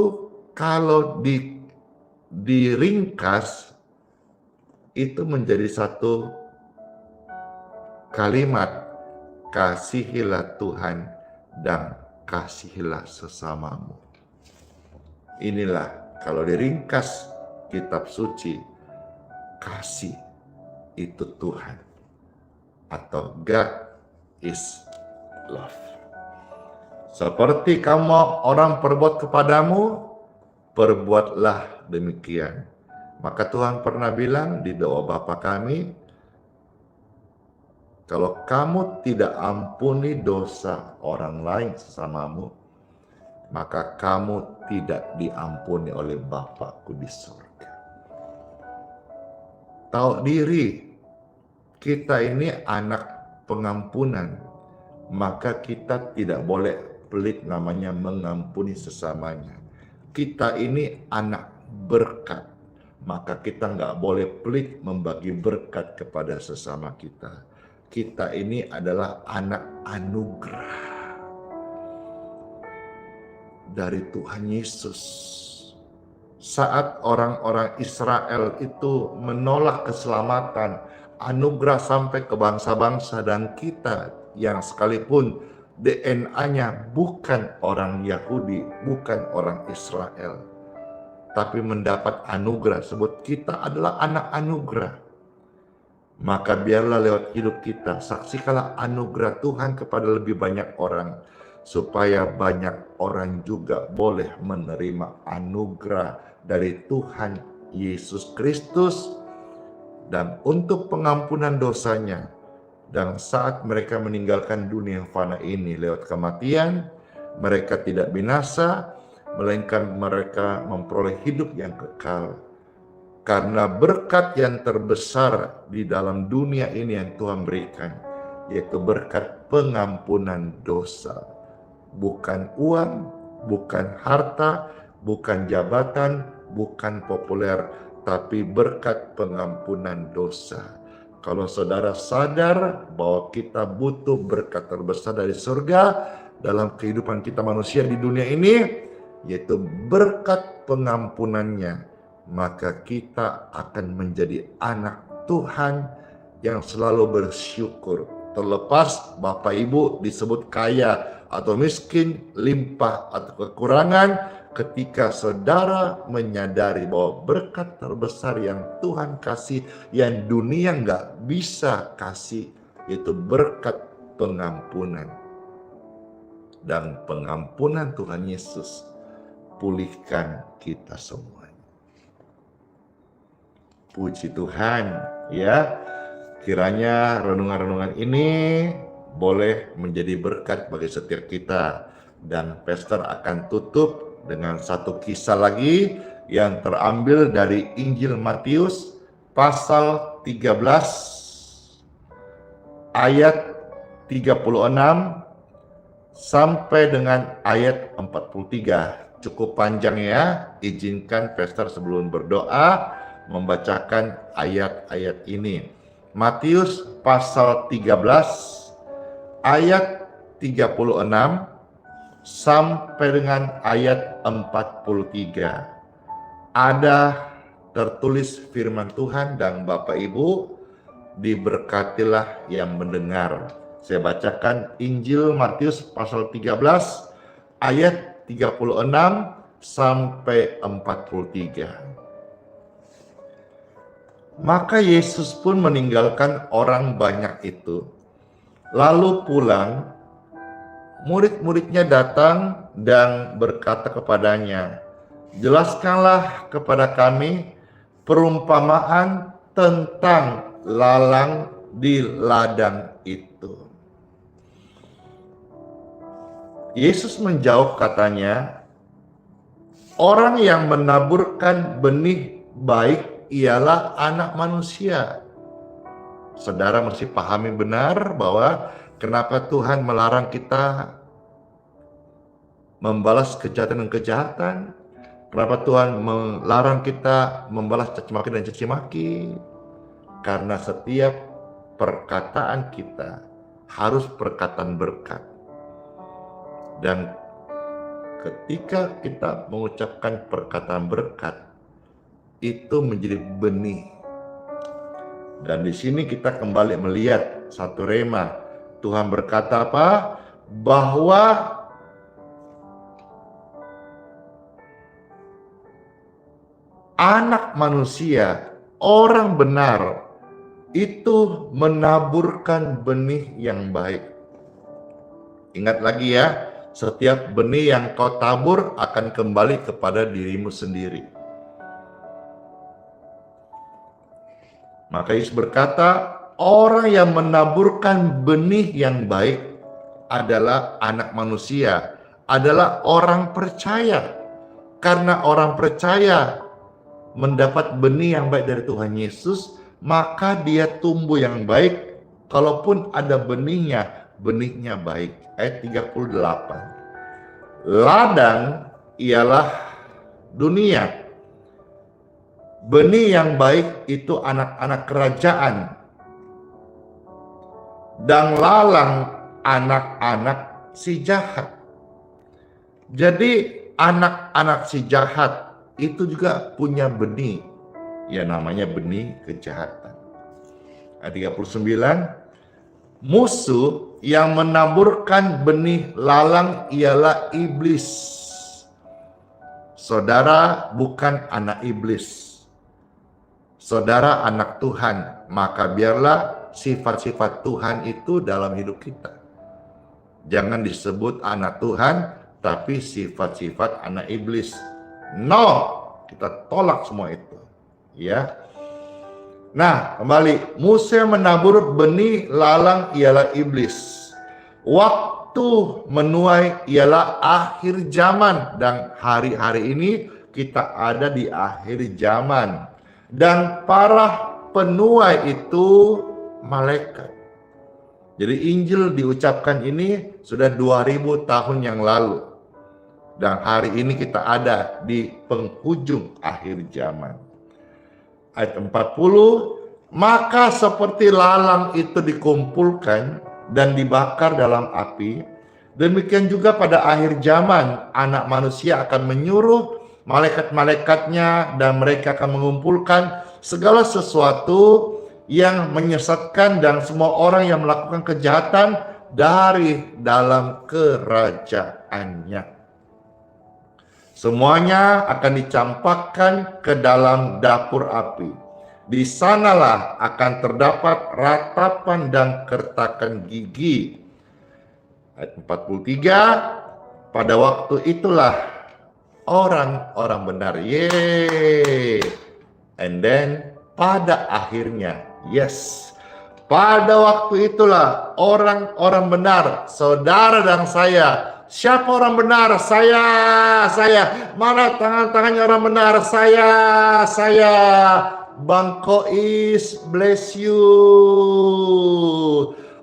kalau diringkas itu menjadi satu kalimat, kasihilah Tuhan dan kasihilah sesamamu. Inilah kalau diringkas kitab suci, kasih itu Tuhan, atau God is love. Seperti kamu orang perbuat kepadamu, perbuatlah demikian. Maka Tuhan pernah bilang di doa Bapa kami, kalau kamu tidak ampuni dosa orang lain sesamamu, maka kamu tidak diampuni oleh Bapa-Ku di surga. Tahu diri, kita ini anak pengampunan, maka kita tidak boleh pelit namanya mengampuni sesamanya. Kita ini anak berkat, maka kita nggak boleh pelit membagi berkat kepada sesama kita. Kita ini adalah anak anugerah dari Tuhan Yesus. Saat orang-orang Israel itu menolak keselamatan, anugerah sampai ke bangsa-bangsa, dan kita yang sekalipun DNA-nya bukan orang Yahudi, bukan orang Israel, tapi mendapat anugerah, sebut kita adalah anak anugerah. Maka biarlah lewat hidup kita, saksikanlah anugerah Tuhan kepada lebih banyak orang, supaya banyak orang juga boleh menerima anugerah dari Tuhan Yesus Kristus, dan untuk pengampunan dosanya. Dan saat mereka meninggalkan dunia yang fana ini lewat kematian, mereka tidak binasa, melainkan mereka memperoleh hidup yang kekal. Karena berkat yang terbesar di dalam dunia ini yang Tuhan berikan, yaitu berkat pengampunan dosa. Bukan uang, bukan harta, bukan jabatan, bukan populer, tapi berkat pengampunan dosa. Kalau saudara sadar bahwa kita butuh berkat terbesar dari surga dalam kehidupan kita manusia di dunia ini, yaitu berkat pengampunannya, maka kita akan menjadi anak Tuhan yang selalu bersyukur. Terlepas Bapak Ibu disebut kaya atau miskin, limpah atau kekurangan, ketika saudara menyadari bahwa berkat terbesar yang Tuhan kasih, yang dunia nggak bisa kasih, yaitu berkat pengampunan. Dan pengampunan Tuhan Yesus pulihkan kita semua. Puji Tuhan, ya. Kiranya renungan-renungan ini boleh menjadi berkat bagi setiap kita. Dan Pastor akan tutup dengan satu kisah lagi yang terambil dari Injil Matius pasal 13 ayat 36 sampai dengan ayat 43. Cukup panjang ya. Izinkan Pastor sebelum berdoa membacakan ayat-ayat ini. Matius pasal 13 ayat 36 sampai dengan ayat 43. Ada tertulis firman Tuhan, dan Bapak Ibu diberkatilah yang mendengar. Saya bacakan Injil Matius pasal 13 ayat 36 sampai 43. Maka Yesus pun meninggalkan orang banyak itu, lalu pulang. Murid-muridnya datang dan berkata kepadanya, "Jelaskanlah kepada kami perumpamaan tentang lalang di ladang itu." Yesus menjawab katanya, "Orang yang menaburkan benih baik ialah anak manusia." Saudara mesti pahami benar bahwa kenapa Tuhan melarang kita membalas kejahatan dan kejahatan. Kenapa Tuhan melarang kita membalas caci maki dan caci maki? Karena setiap perkataan kita harus perkataan berkat. Dan ketika kita mengucapkan perkataan berkat, itu menjadi benih. Dan di sini kita kembali melihat satu rema. Tuhan berkata apa? Bahwa anak manusia, orang benar, itu menaburkan benih yang baik. Ingat lagi ya, setiap benih yang kau tabur akan kembali kepada dirimu sendiri. Maka Yesus berkata, orang yang menaburkan benih yang baik adalah anak manusia, adalah orang percaya. Karena orang percaya mendapat benih yang baik dari Tuhan Yesus, maka dia tumbuh yang baik. Kalaupun ada benihnya, benihnya baik. Ayat 38. Ladang ialah dunia. Benih yang baik itu anak-anak kerajaan. Dan lalang anak-anak si jahat. Jadi anak-anak si jahat itu juga punya benih. Ya namanya benih kejahatan. Ayat 39. Musuh yang menaburkan benih lalang ialah iblis. Saudara bukan anak iblis. Saudara anak Tuhan, maka biarlah sifat-sifat Tuhan itu dalam hidup kita. Jangan disebut anak Tuhan, tapi sifat-sifat anak iblis. No, kita tolak semua itu. Ya. Nah, kembali, musuh menabur benih lalang ialah iblis. Waktu menuai ialah akhir zaman, dan hari-hari ini kita ada di akhir zaman. Dan para penuai itu malaikat. Jadi Injil diucapkan ini sudah 2000 tahun yang lalu. Dan hari ini kita ada di penghujung akhir zaman. Ayat 40, maka seperti lalang itu dikumpulkan dan dibakar dalam api, demikian juga pada akhir zaman anak manusia akan menyuruh malaikat-malaikatnya dan mereka akan mengumpulkan segala sesuatu yang menyesatkan dan semua orang yang melakukan kejahatan dari dalam kerajaannya. Semuanya akan dicampakkan ke dalam dapur api. Di sanalah akan terdapat ratapan dan kertakan gigi. Ayat 43, pada waktu itulah orang-orang benar, and then pada akhirnya, yes, pada waktu itulah orang-orang benar, saudara dan saya. Siapa orang benar? Saya. Mana tangan-tangannya orang benar? Saya. Bang Kois, bless you.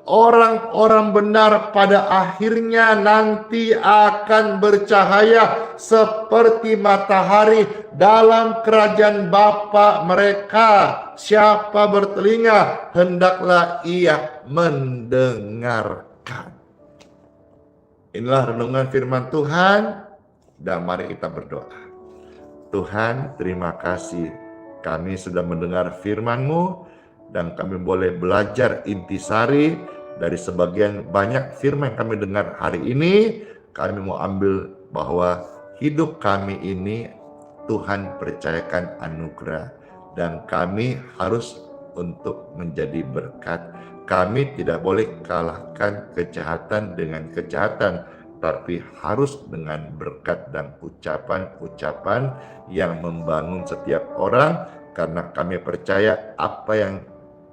Orang-orang benar pada akhirnya nanti akan bercahaya seperti matahari dalam kerajaan Bapa mereka. Siapa bertelinga, hendaklah ia mendengarkan. Inilah renungan firman Tuhan, dan mari kita berdoa. Tuhan, terima kasih kami sudah mendengar firman-Mu, dan kami boleh belajar intisari dari sebagian banyak firman yang kami dengar hari ini. Kami mau ambil bahwa hidup kami ini Tuhan percayakan anugerah, dan kami harus untuk menjadi berkat. Kami tidak boleh kalahkan kejahatan dengan kejahatan, tapi harus dengan berkat dan ucapan-ucapan yang membangun setiap orang, karena kami percaya apa yang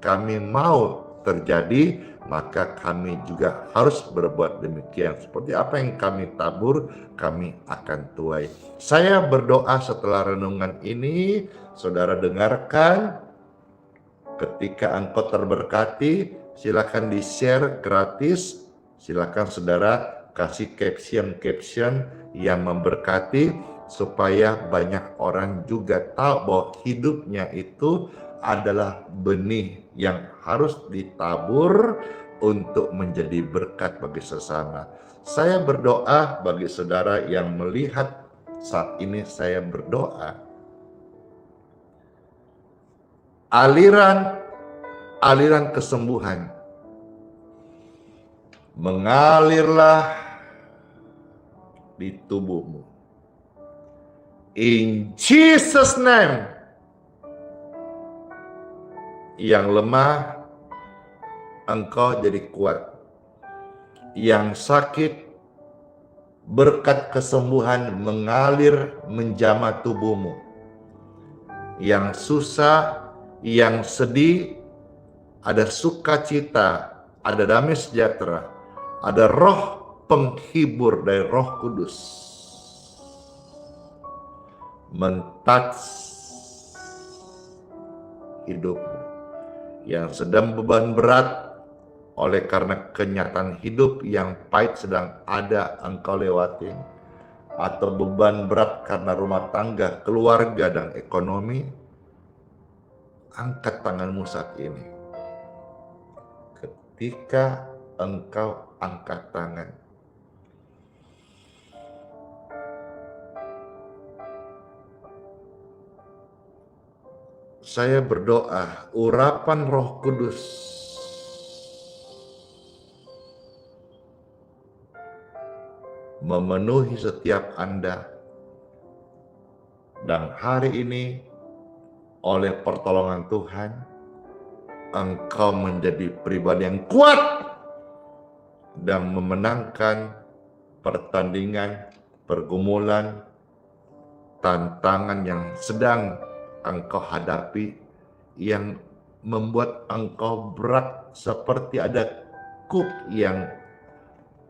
kami mau terjadi, maka kami juga harus berbuat demikian. Seperti apa yang kami tabur, kami akan tuai. Saya berdoa setelah renungan ini, saudara dengarkan. Ketika engkau terberkati, silakan di-share gratis. Silakan saudara kasih caption yang memberkati, supaya banyak orang juga tahu bahwa hidupnya itu adalah benih yang harus ditabur untuk menjadi berkat bagi sesama. Saya berdoa bagi saudara yang melihat saat ini, saya berdoa aliran kesembuhan mengalirlah di tubuhmu. In Jesus' name. Yang lemah, engkau jadi kuat. Yang sakit, berkat kesembuhan mengalir menjamah tubuhmu. Yang susah, yang sedih, ada sukacita, ada damai sejahtera, ada roh penghibur dari Roh Kudus men-touch hidupmu. Yang sedang beban berat oleh karena kenyataan hidup yang pahit sedang ada engkau lewatin, atau beban berat karena rumah tangga, keluarga, dan ekonomi, angkat tanganmu saat ini. Ketika engkau angkat tangan, saya berdoa, urapan Roh Kudus memenuhi setiap Anda, dan hari ini oleh pertolongan Tuhan, engkau menjadi pribadi yang kuat dan memenangkan pertandingan, pergumulan, tantangan yang sedang engkau hadapi, yang membuat engkau berat seperti ada kuk yang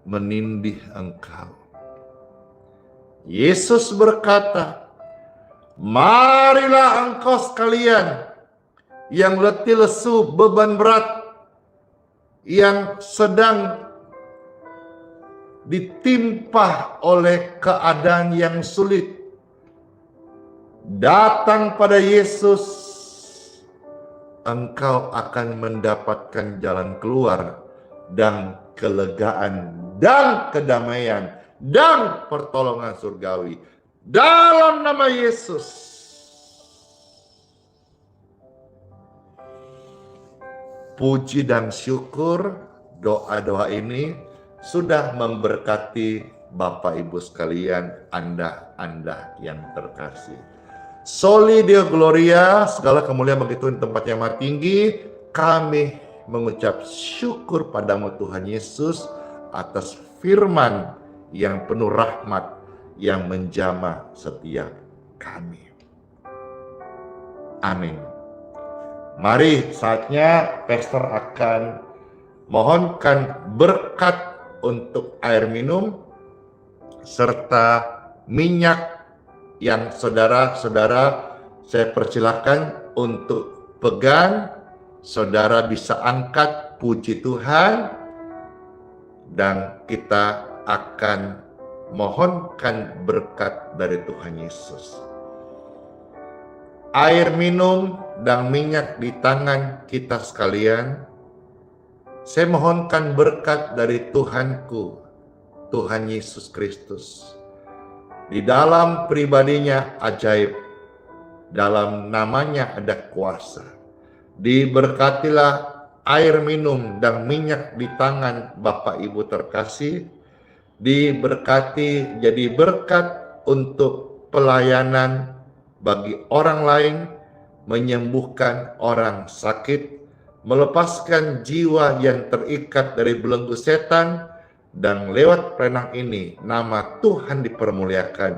menindih engkau. Yesus berkata, marilah engkau sekalian yang letih lesu, beban berat, yang sedang ditimpa oleh keadaan yang sulit, datang pada Yesus, engkau akan mendapatkan jalan keluar dan kelegaan dan kedamaian dan pertolongan surgawi dalam nama Yesus. Puji dan syukur doa-doa ini sudah memberkati Bapak Ibu sekalian, Anda yang terkasih. Soli Deo Gloria, segala kemuliaan bagi Tuhan tempat yang maha tinggi. Kami mengucap syukur padamu Tuhan Yesus atas firman yang penuh rahmat yang menjamah setiap kami. Amin. Mari saatnya pastor akan mohonkan berkat untuk air minum serta minyak yang saudara-saudara saya persilakan untuk pegang. Saudara bisa angkat, puji Tuhan, dan kita akan mohonkan berkat dari Tuhan Yesus. Air minum dan minyak di tangan kita sekalian, saya mohonkan berkat dari Tuhanku, Tuhan Yesus Kristus. Di dalam pribadinya ajaib, dalam namanya ada kuasa. Diberkatilah air minum dan minyak di tangan Bapak Ibu terkasih. Diberkati jadi berkat untuk pelayanan bagi orang lain, menyembuhkan orang sakit, melepaskan jiwa yang terikat dari belenggu setan, dan lewat perenang ini nama Tuhan dipermuliakan.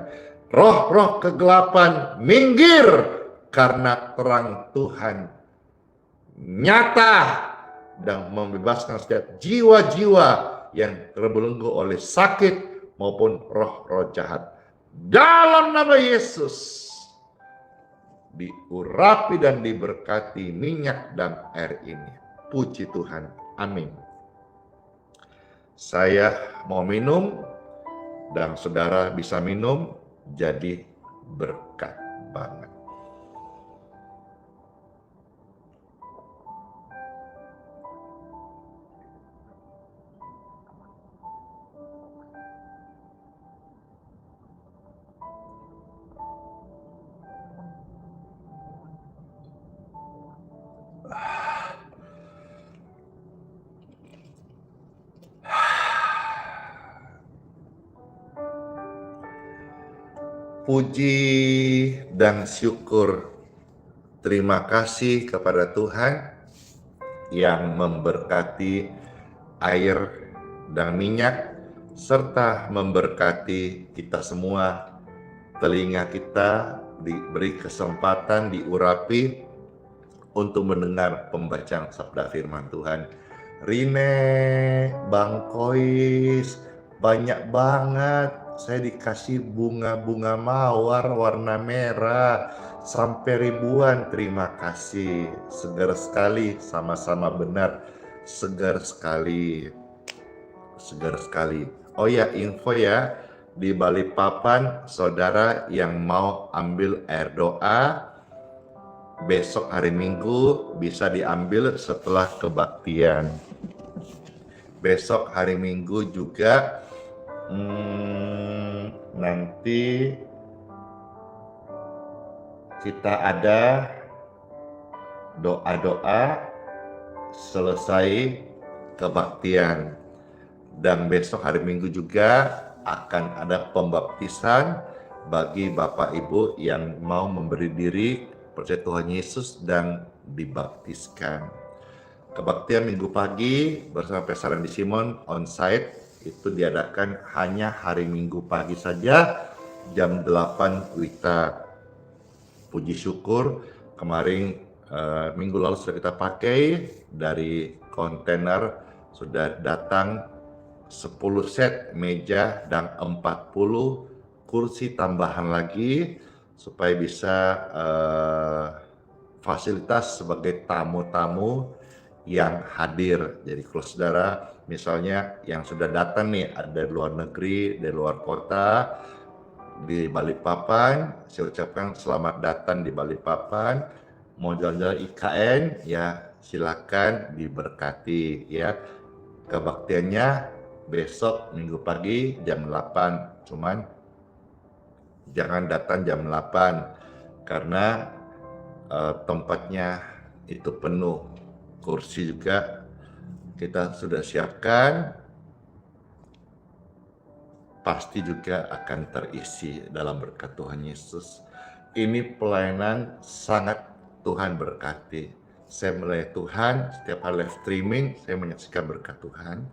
Roh-roh kegelapan minggir karena terang Tuhan nyata dan membebaskan setiap jiwa-jiwa yang terbelenggu oleh sakit maupun roh-roh jahat. Dalam nama Yesus diurapi dan diberkati minyak dan air ini. Puji Tuhan. Amin. Saya mau minum dan saudara bisa minum, jadi berkat banget. puji dan syukur. Terima kasih kepada Tuhan yang memberkati air dan minyak, serta memberkati kita semua. Telinga kita diberi kesempatan, diurapi untuk mendengar pembacaan sabda firman Tuhan. Rine, Bang Kois, banyak banget saya dikasih bunga-bunga mawar warna merah sampai ribuan. Terima kasih, segar sekali, sama-sama benar, segar sekali, segar sekali. Oh ya, info ya, di Balikpapan saudara yang mau ambil air doa besok hari Minggu bisa diambil setelah kebaktian. Besok hari Minggu juga nanti kita ada doa-doa selesai kebaktian. Dan besok hari Minggu juga akan ada pembaptisan bagi Bapak Ibu yang mau memberi diri percaya Tuhan Yesus dan dibaptiskan. Kebaktian Minggu pagi bersama Pastor Randy Simon onsite itu diadakan hanya hari Minggu pagi saja jam 8 WITA. Puji syukur kemarin minggu lalu sudah kita pakai, dari kontainer sudah datang 10 set meja dan 40 kursi tambahan lagi supaya bisa fasilitas sebagai tamu-tamu yang hadir. Jadi kalau saudara misalnya yang sudah datang nih, ada dari luar negeri, dari luar kota, di Balikpapan, saya ucapkan selamat datang di Balikpapan. Mau jalan-jalan IKN, ya silakan diberkati ya. Kebaktiannya besok Minggu pagi jam 8, cuman jangan datang jam 8 karena tempatnya itu penuh. Kursi juga kita sudah siapkan, pasti juga akan terisi dalam berkat Tuhan Yesus. Ini pelayanan sangat Tuhan berkati. Saya melayani Tuhan setiap hari live streaming, saya menyaksikan berkat Tuhan.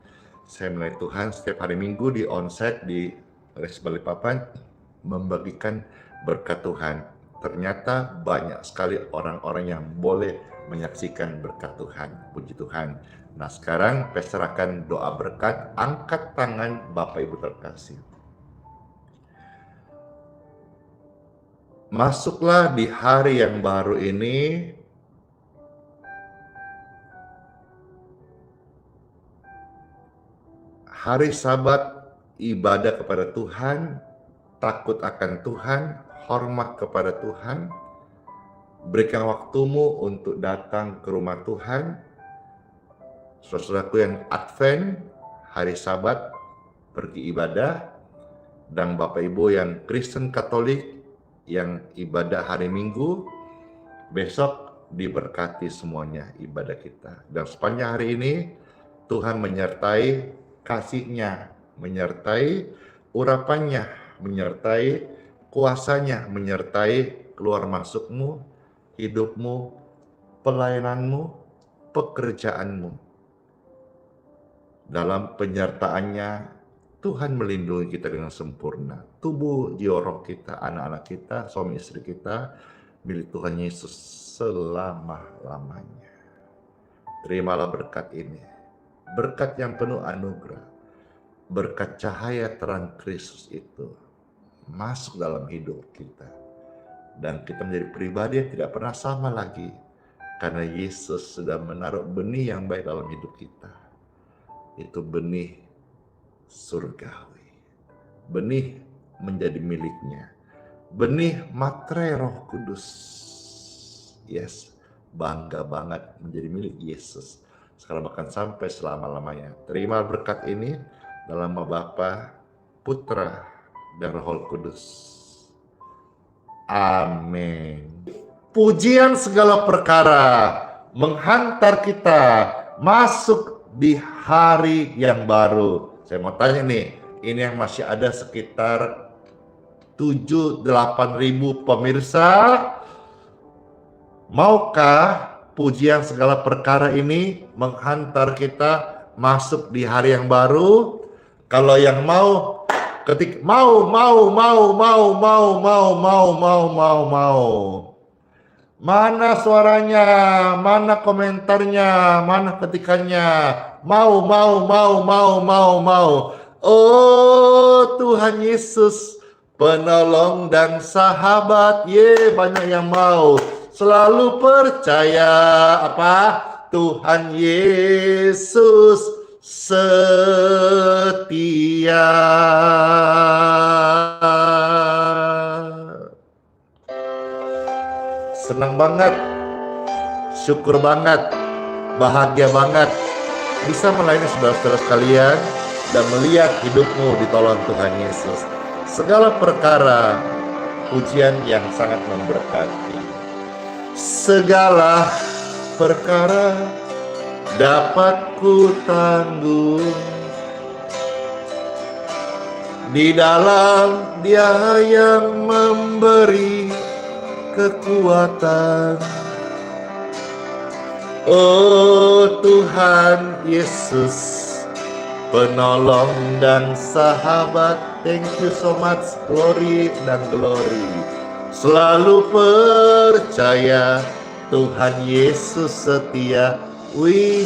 Saya melayani Tuhan setiap hari Minggu di onsite di Res Balikpapan, membagikan berkat Tuhan. Ternyata banyak sekali orang-orang yang boleh menyaksikan berkat Tuhan. Puji Tuhan. Nah sekarang Pastor akan doa berkat. Angkat tangan Bapak Ibu terkasih. Masuklah di hari yang baru ini hari Sabat, ibadah kepada Tuhan, takut akan Tuhan, hormat kepada Tuhan. Berikan waktumu untuk datang ke rumah Tuhan. Saudaraku yang Advent, hari Sabat, pergi ibadah. Dan Bapak Ibu yang Kristen Katolik, yang ibadah hari Minggu, besok diberkati semuanya ibadah kita. Dan sepanjang hari ini, Tuhan menyertai kasih-Nya, menyertai urapannya, menyertai kuasanya, menyertai keluar masukmu, hidupmu, pelayananmu, pekerjaanmu. Dalam penyertaannya, Tuhan melindungi kita dengan sempurna. Tubuh, jiwa, roh kita, anak-anak kita, suami istri kita, milik Tuhan Yesus selama-lamanya. Terimalah berkat ini. Berkat yang penuh anugerah. Berkat cahaya terang Kristus itu masuk dalam hidup kita. Dan kita menjadi pribadi yang tidak pernah sama lagi. Karena Yesus sudah menaruh benih yang baik dalam hidup kita. Itu benih surgawi. Benih menjadi miliknya. Benih materai Roh Kudus. Yes, bangga banget menjadi milik Yesus. Sekarang bahkan sampai selama-lamanya. Terima berkat ini dalam nama Bapa, Putra, dan Roh Kudus. Amin. Pujian segala perkara menghantar kita masuk di hari yang baru. Saya mau tanya nih, ini yang masih ada sekitar 7-8 ribu pemirsa. Maukah pujian segala perkara ini menghantar kita masuk di hari yang baru? Kalau yang mau, ketik mau. Mana suaranya? Mana komentarnya? Mana ketikannya? Mau. Oh Tuhan Yesus, penolong dan sahabat. Banyak yang mau. Selalu percaya apa? Tuhan Yesus setia. Senang banget, syukur banget, bahagia banget bisa melayani saudara-saudara sekalian dan melihat hidupmu ditolong Tuhan Yesus. Segala perkara, pujian yang sangat memberkati. Segala perkara dapat ku tanggung di dalam Dia yang memberi kekuatan. Oh Tuhan Yesus, penolong dan sahabat. Thank you so much, glory dan glory. Selalu percaya Tuhan Yesus setia. Wih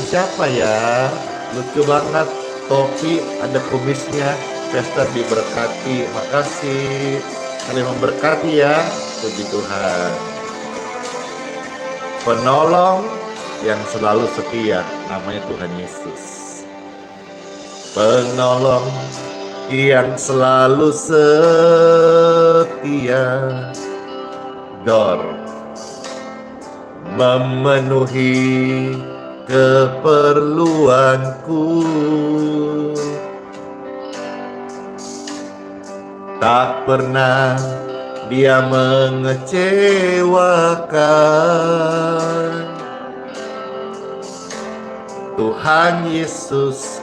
siapa ya? Lucu banget, topi ada kumisnya. Pesta diberkati, makasih. Saling memberkati ya, puji Tuhan. Penolong yang selalu setia, namanya Tuhan Yesus. Penolong yang selalu setia, Dor, memenuhi keperluanku. Tak pernah Dia mengecewakan. Tuhan Yesus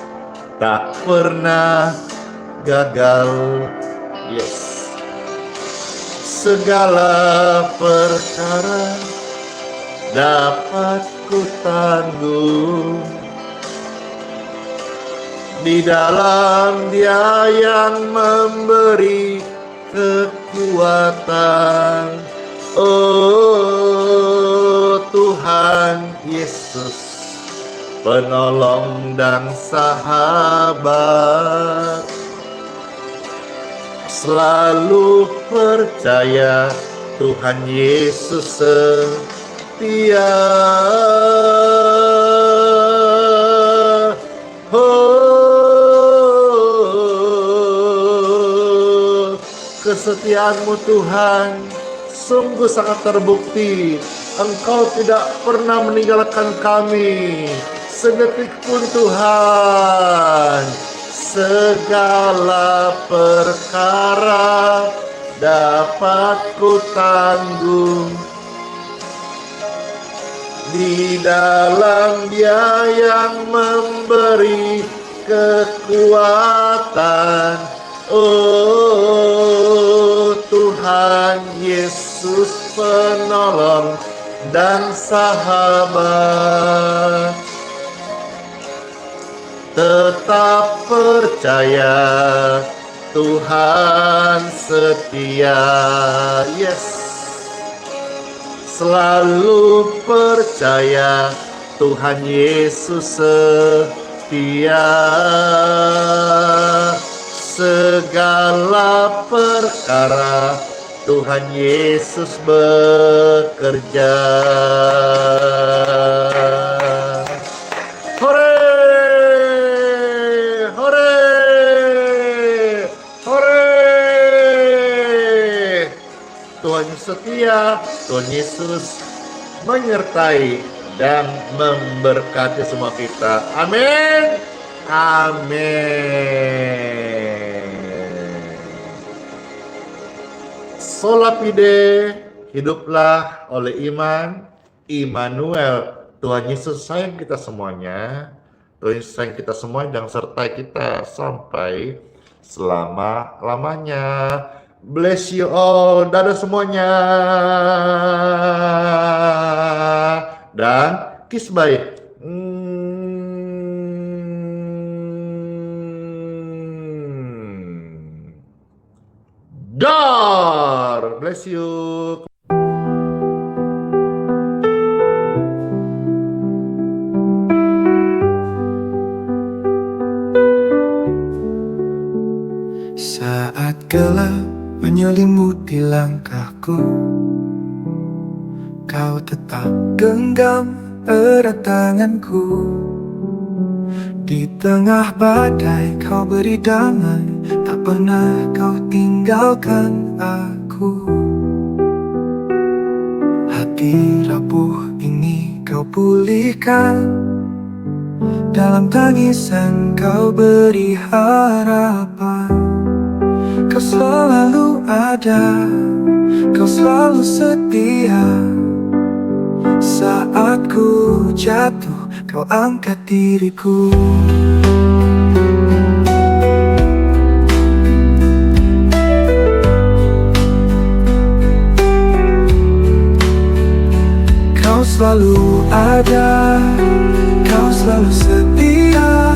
tak pernah gagal. Yes. Segala perkara dapat ku tanggung di dalam Dia yang memberi kekuatan. Oh Tuhan Yesus, penolong dan sahabat. Selalu percaya Tuhan Yesus setia. Kesetiaan-Mu Tuhan sungguh sangat terbukti. Engkau tidak pernah meninggalkan kami sedetik pun Tuhan. Segala perkara dapat ku tanggung di dalam Dia yang memberi kekuatan. Oh Tuhan Yesus, penolong dan sahabat. Tetap percaya Tuhan setia. Yes. Selalu percaya Tuhan Yesus setia. Segala perkara Tuhan Yesus bekerja. Hore! Hore! Hore! Tuhan setia, Tuhan Yesus menyertai dan memberkati semua kita. Amin. Amin. Sola fide, hiduplah oleh iman. Immanuel, Tuhan Yesus sayang kita semuanya. Tuhan Yesus sayang kita semua dan sertai kita sampai selama-lamanya. Bless you all. Dadah semuanya. Dan kiss bye. Dar. Bless you. Saat gelap menyelimuti langkahku, kau tetap genggam erat tanganku. Di tengah badai kau beri damai, tak pernah kau tinggalkan aku. Hati rapuh ini kau pulihkan, dalam tangisan kau beri harapan. Kau selalu ada, kau selalu setia. Saat ku jatuh, kau angkat diriku. Kau selalu ada, kau selalu setia.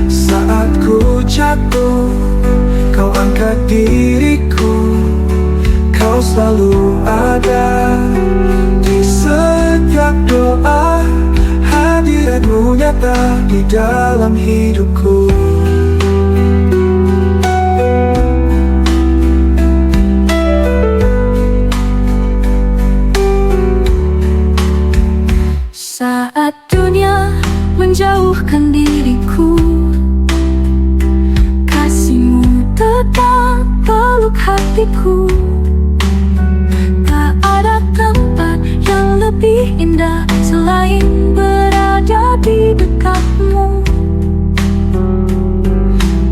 Saat ku jatuh, kau angkat diriku. Kau selalu ada di setiap doa. Hadiratmu nyata di dalam hidupku. Saat dunia menjauhkan diriku, kasihmu tetap peluk hatiku. Tak ada tempat yang lebih indah selain berada di dekatmu.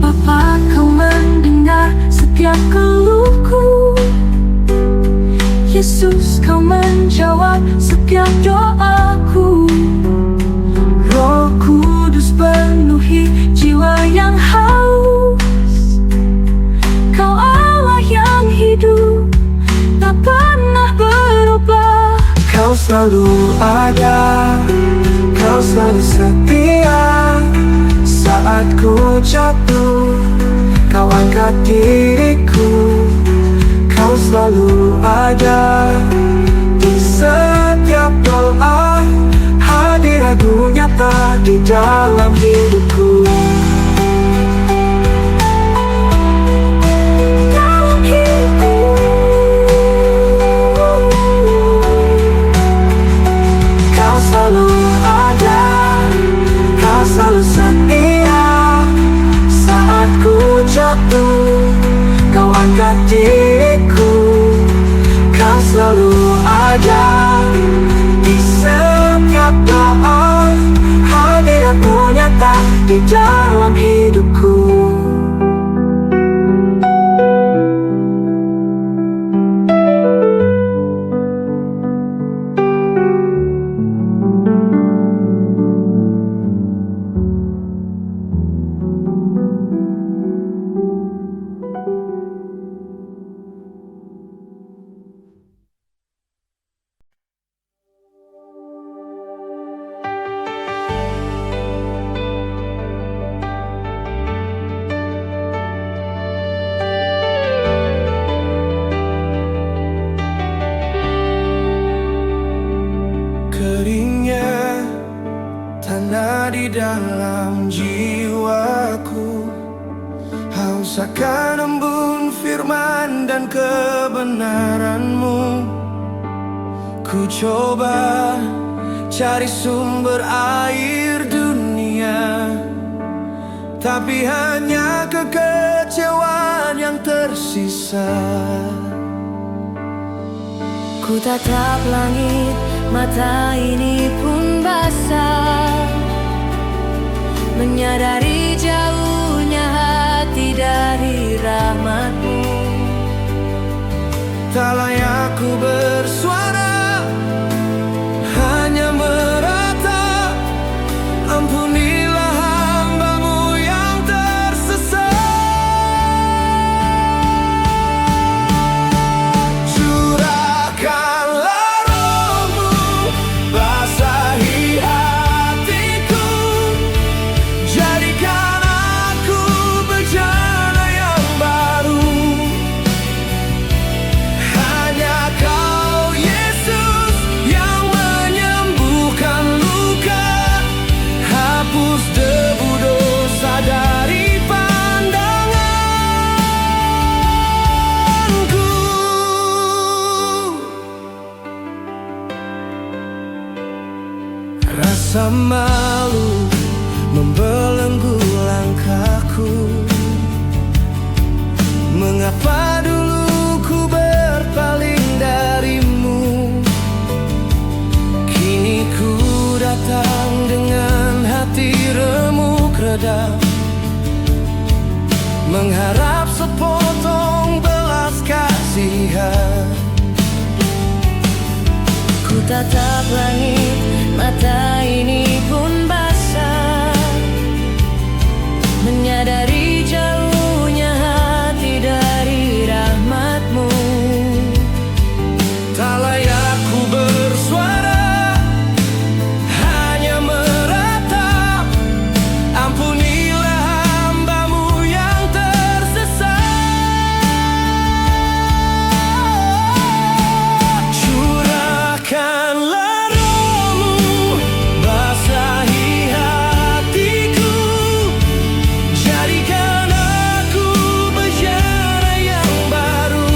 Bapa, kau mendengar setiap keluhku. Yesus, kau menjawab setiap doaku. Roh Kudus penuhi jiwa yang haus. Kau Allah yang hidup, tak pernah berubah. Kau selalu ada, kau selalu setia. Saat ku jatuh, kau angkat diriku. Kau selalu ada di setiap doa. Hadiratmu nyata di dalam hidupku. Dalam hidupku. Kau selalu ada, kau selalu setia. Saat ku jatuh, kau angkat diriku. Kau selalu ada di setiap doa. Hadiratmu nyata di dalam hidupku. Keringnya tanah di dalam jiwaku, haus akan embun firman dan kebenaranmu. Ku coba cari sumber air dunia, tapi hanya kekecewaan yang tersisa. Ku tatap langit, mata ini pun basah, menyadari jauhnya hati dari rahmat-Mu. Tak layak ku bersuara, hanya merata. Ampunilah hamba-Mu yang tersesat. rasa malu membelenggu langkahku. Mengapa dulu ku berpaling darimu? Kini ku datang dengan hati remuk redam, mengharap sepotong belas kasihan. Ku tatap langit, mata ini pun basah, menyadari jauhnya hati dari rahmatmu. Tak layak ku bersuara, hanya meratap. Ampunilah hamba-Mu yang tersesat. Curahkanlah Roh-Mu, basahi hatiku. Jadikan aku bejana yang baru.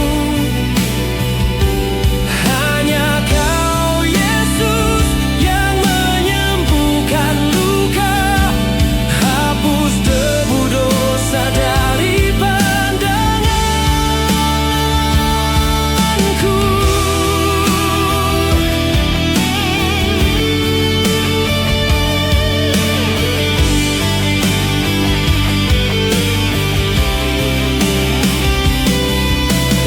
Hanya Kau Yesus yang menyembuhkan luka. Hapus debu dosa dari pandanganku.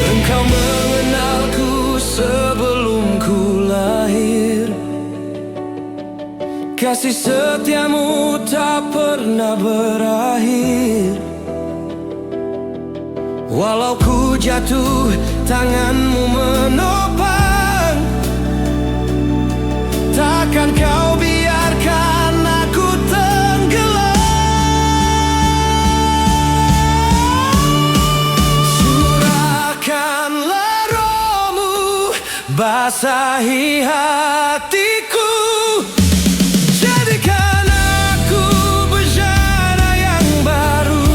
Engkau mengenalku sebelum ku lahir. Kasih setiamu tak pernah berakhir. Walau ku jatuh, tanganmu menopang. Takkan Kau biarkan aku tenggelam. Curahkanlah Roh-Mu, basahi hatiku. Jadikan aku bejana yang baru.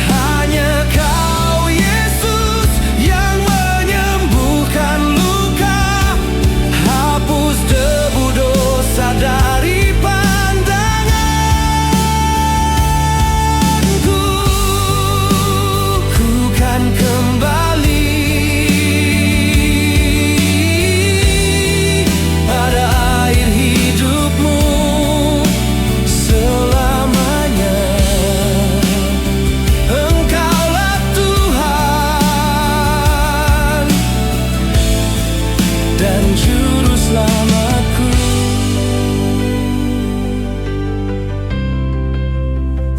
Hanya Kau Yesus yang menyembuhkan luka. Hapus debu dosa dari pandanganku. Ku kan kembali pada air hidupmu selamanya. Engkaulah Tuhan dan Juru Selamatku.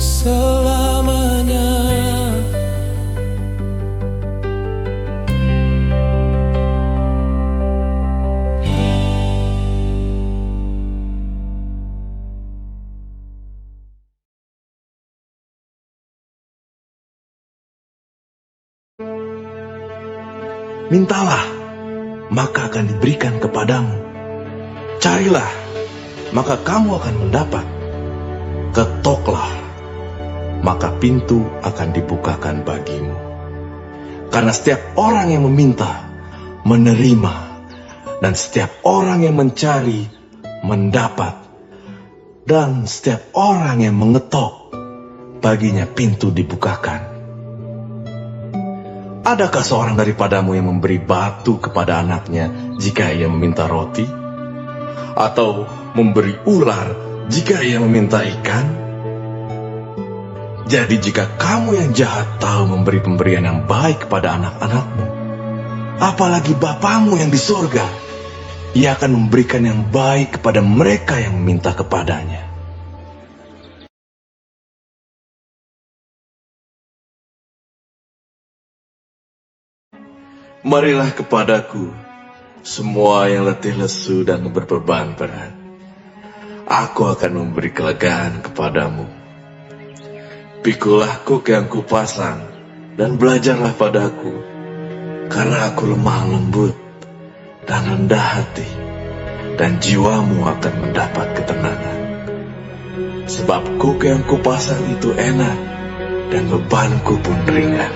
Selamanya. Mintalah, maka akan diberikan kepadamu. Carilah, maka kamu akan mendapat. Ketoklah, maka pintu akan dibukakan bagimu. Karena setiap orang yang meminta, menerima, dan setiap orang yang mencari, mendapat. Dan setiap orang yang mengetok, baginya pintu dibukakan. Adakah seorang daripadamu yang memberi batu kepada anaknya jika ia meminta roti? Atau memberi ular jika ia meminta ikan? Jadi jika kamu yang jahat tahu memberi pemberian yang baik kepada anak-anakmu, apalagi Bapamu yang di surga, Ia akan memberikan yang baik kepada mereka yang meminta kepadanya. Marilah kepadaku, semua yang letih lesu dan berbeban berat. Aku akan memberi kelegaan kepadamu. Pikulah kuk yang kupasang, dan belajarlah padaku, karena aku lemah lembut dan rendah hati, dan jiwamu akan mendapat ketenangan. Sebab kuk yang kupasang itu enak, dan bebanku pun ringan.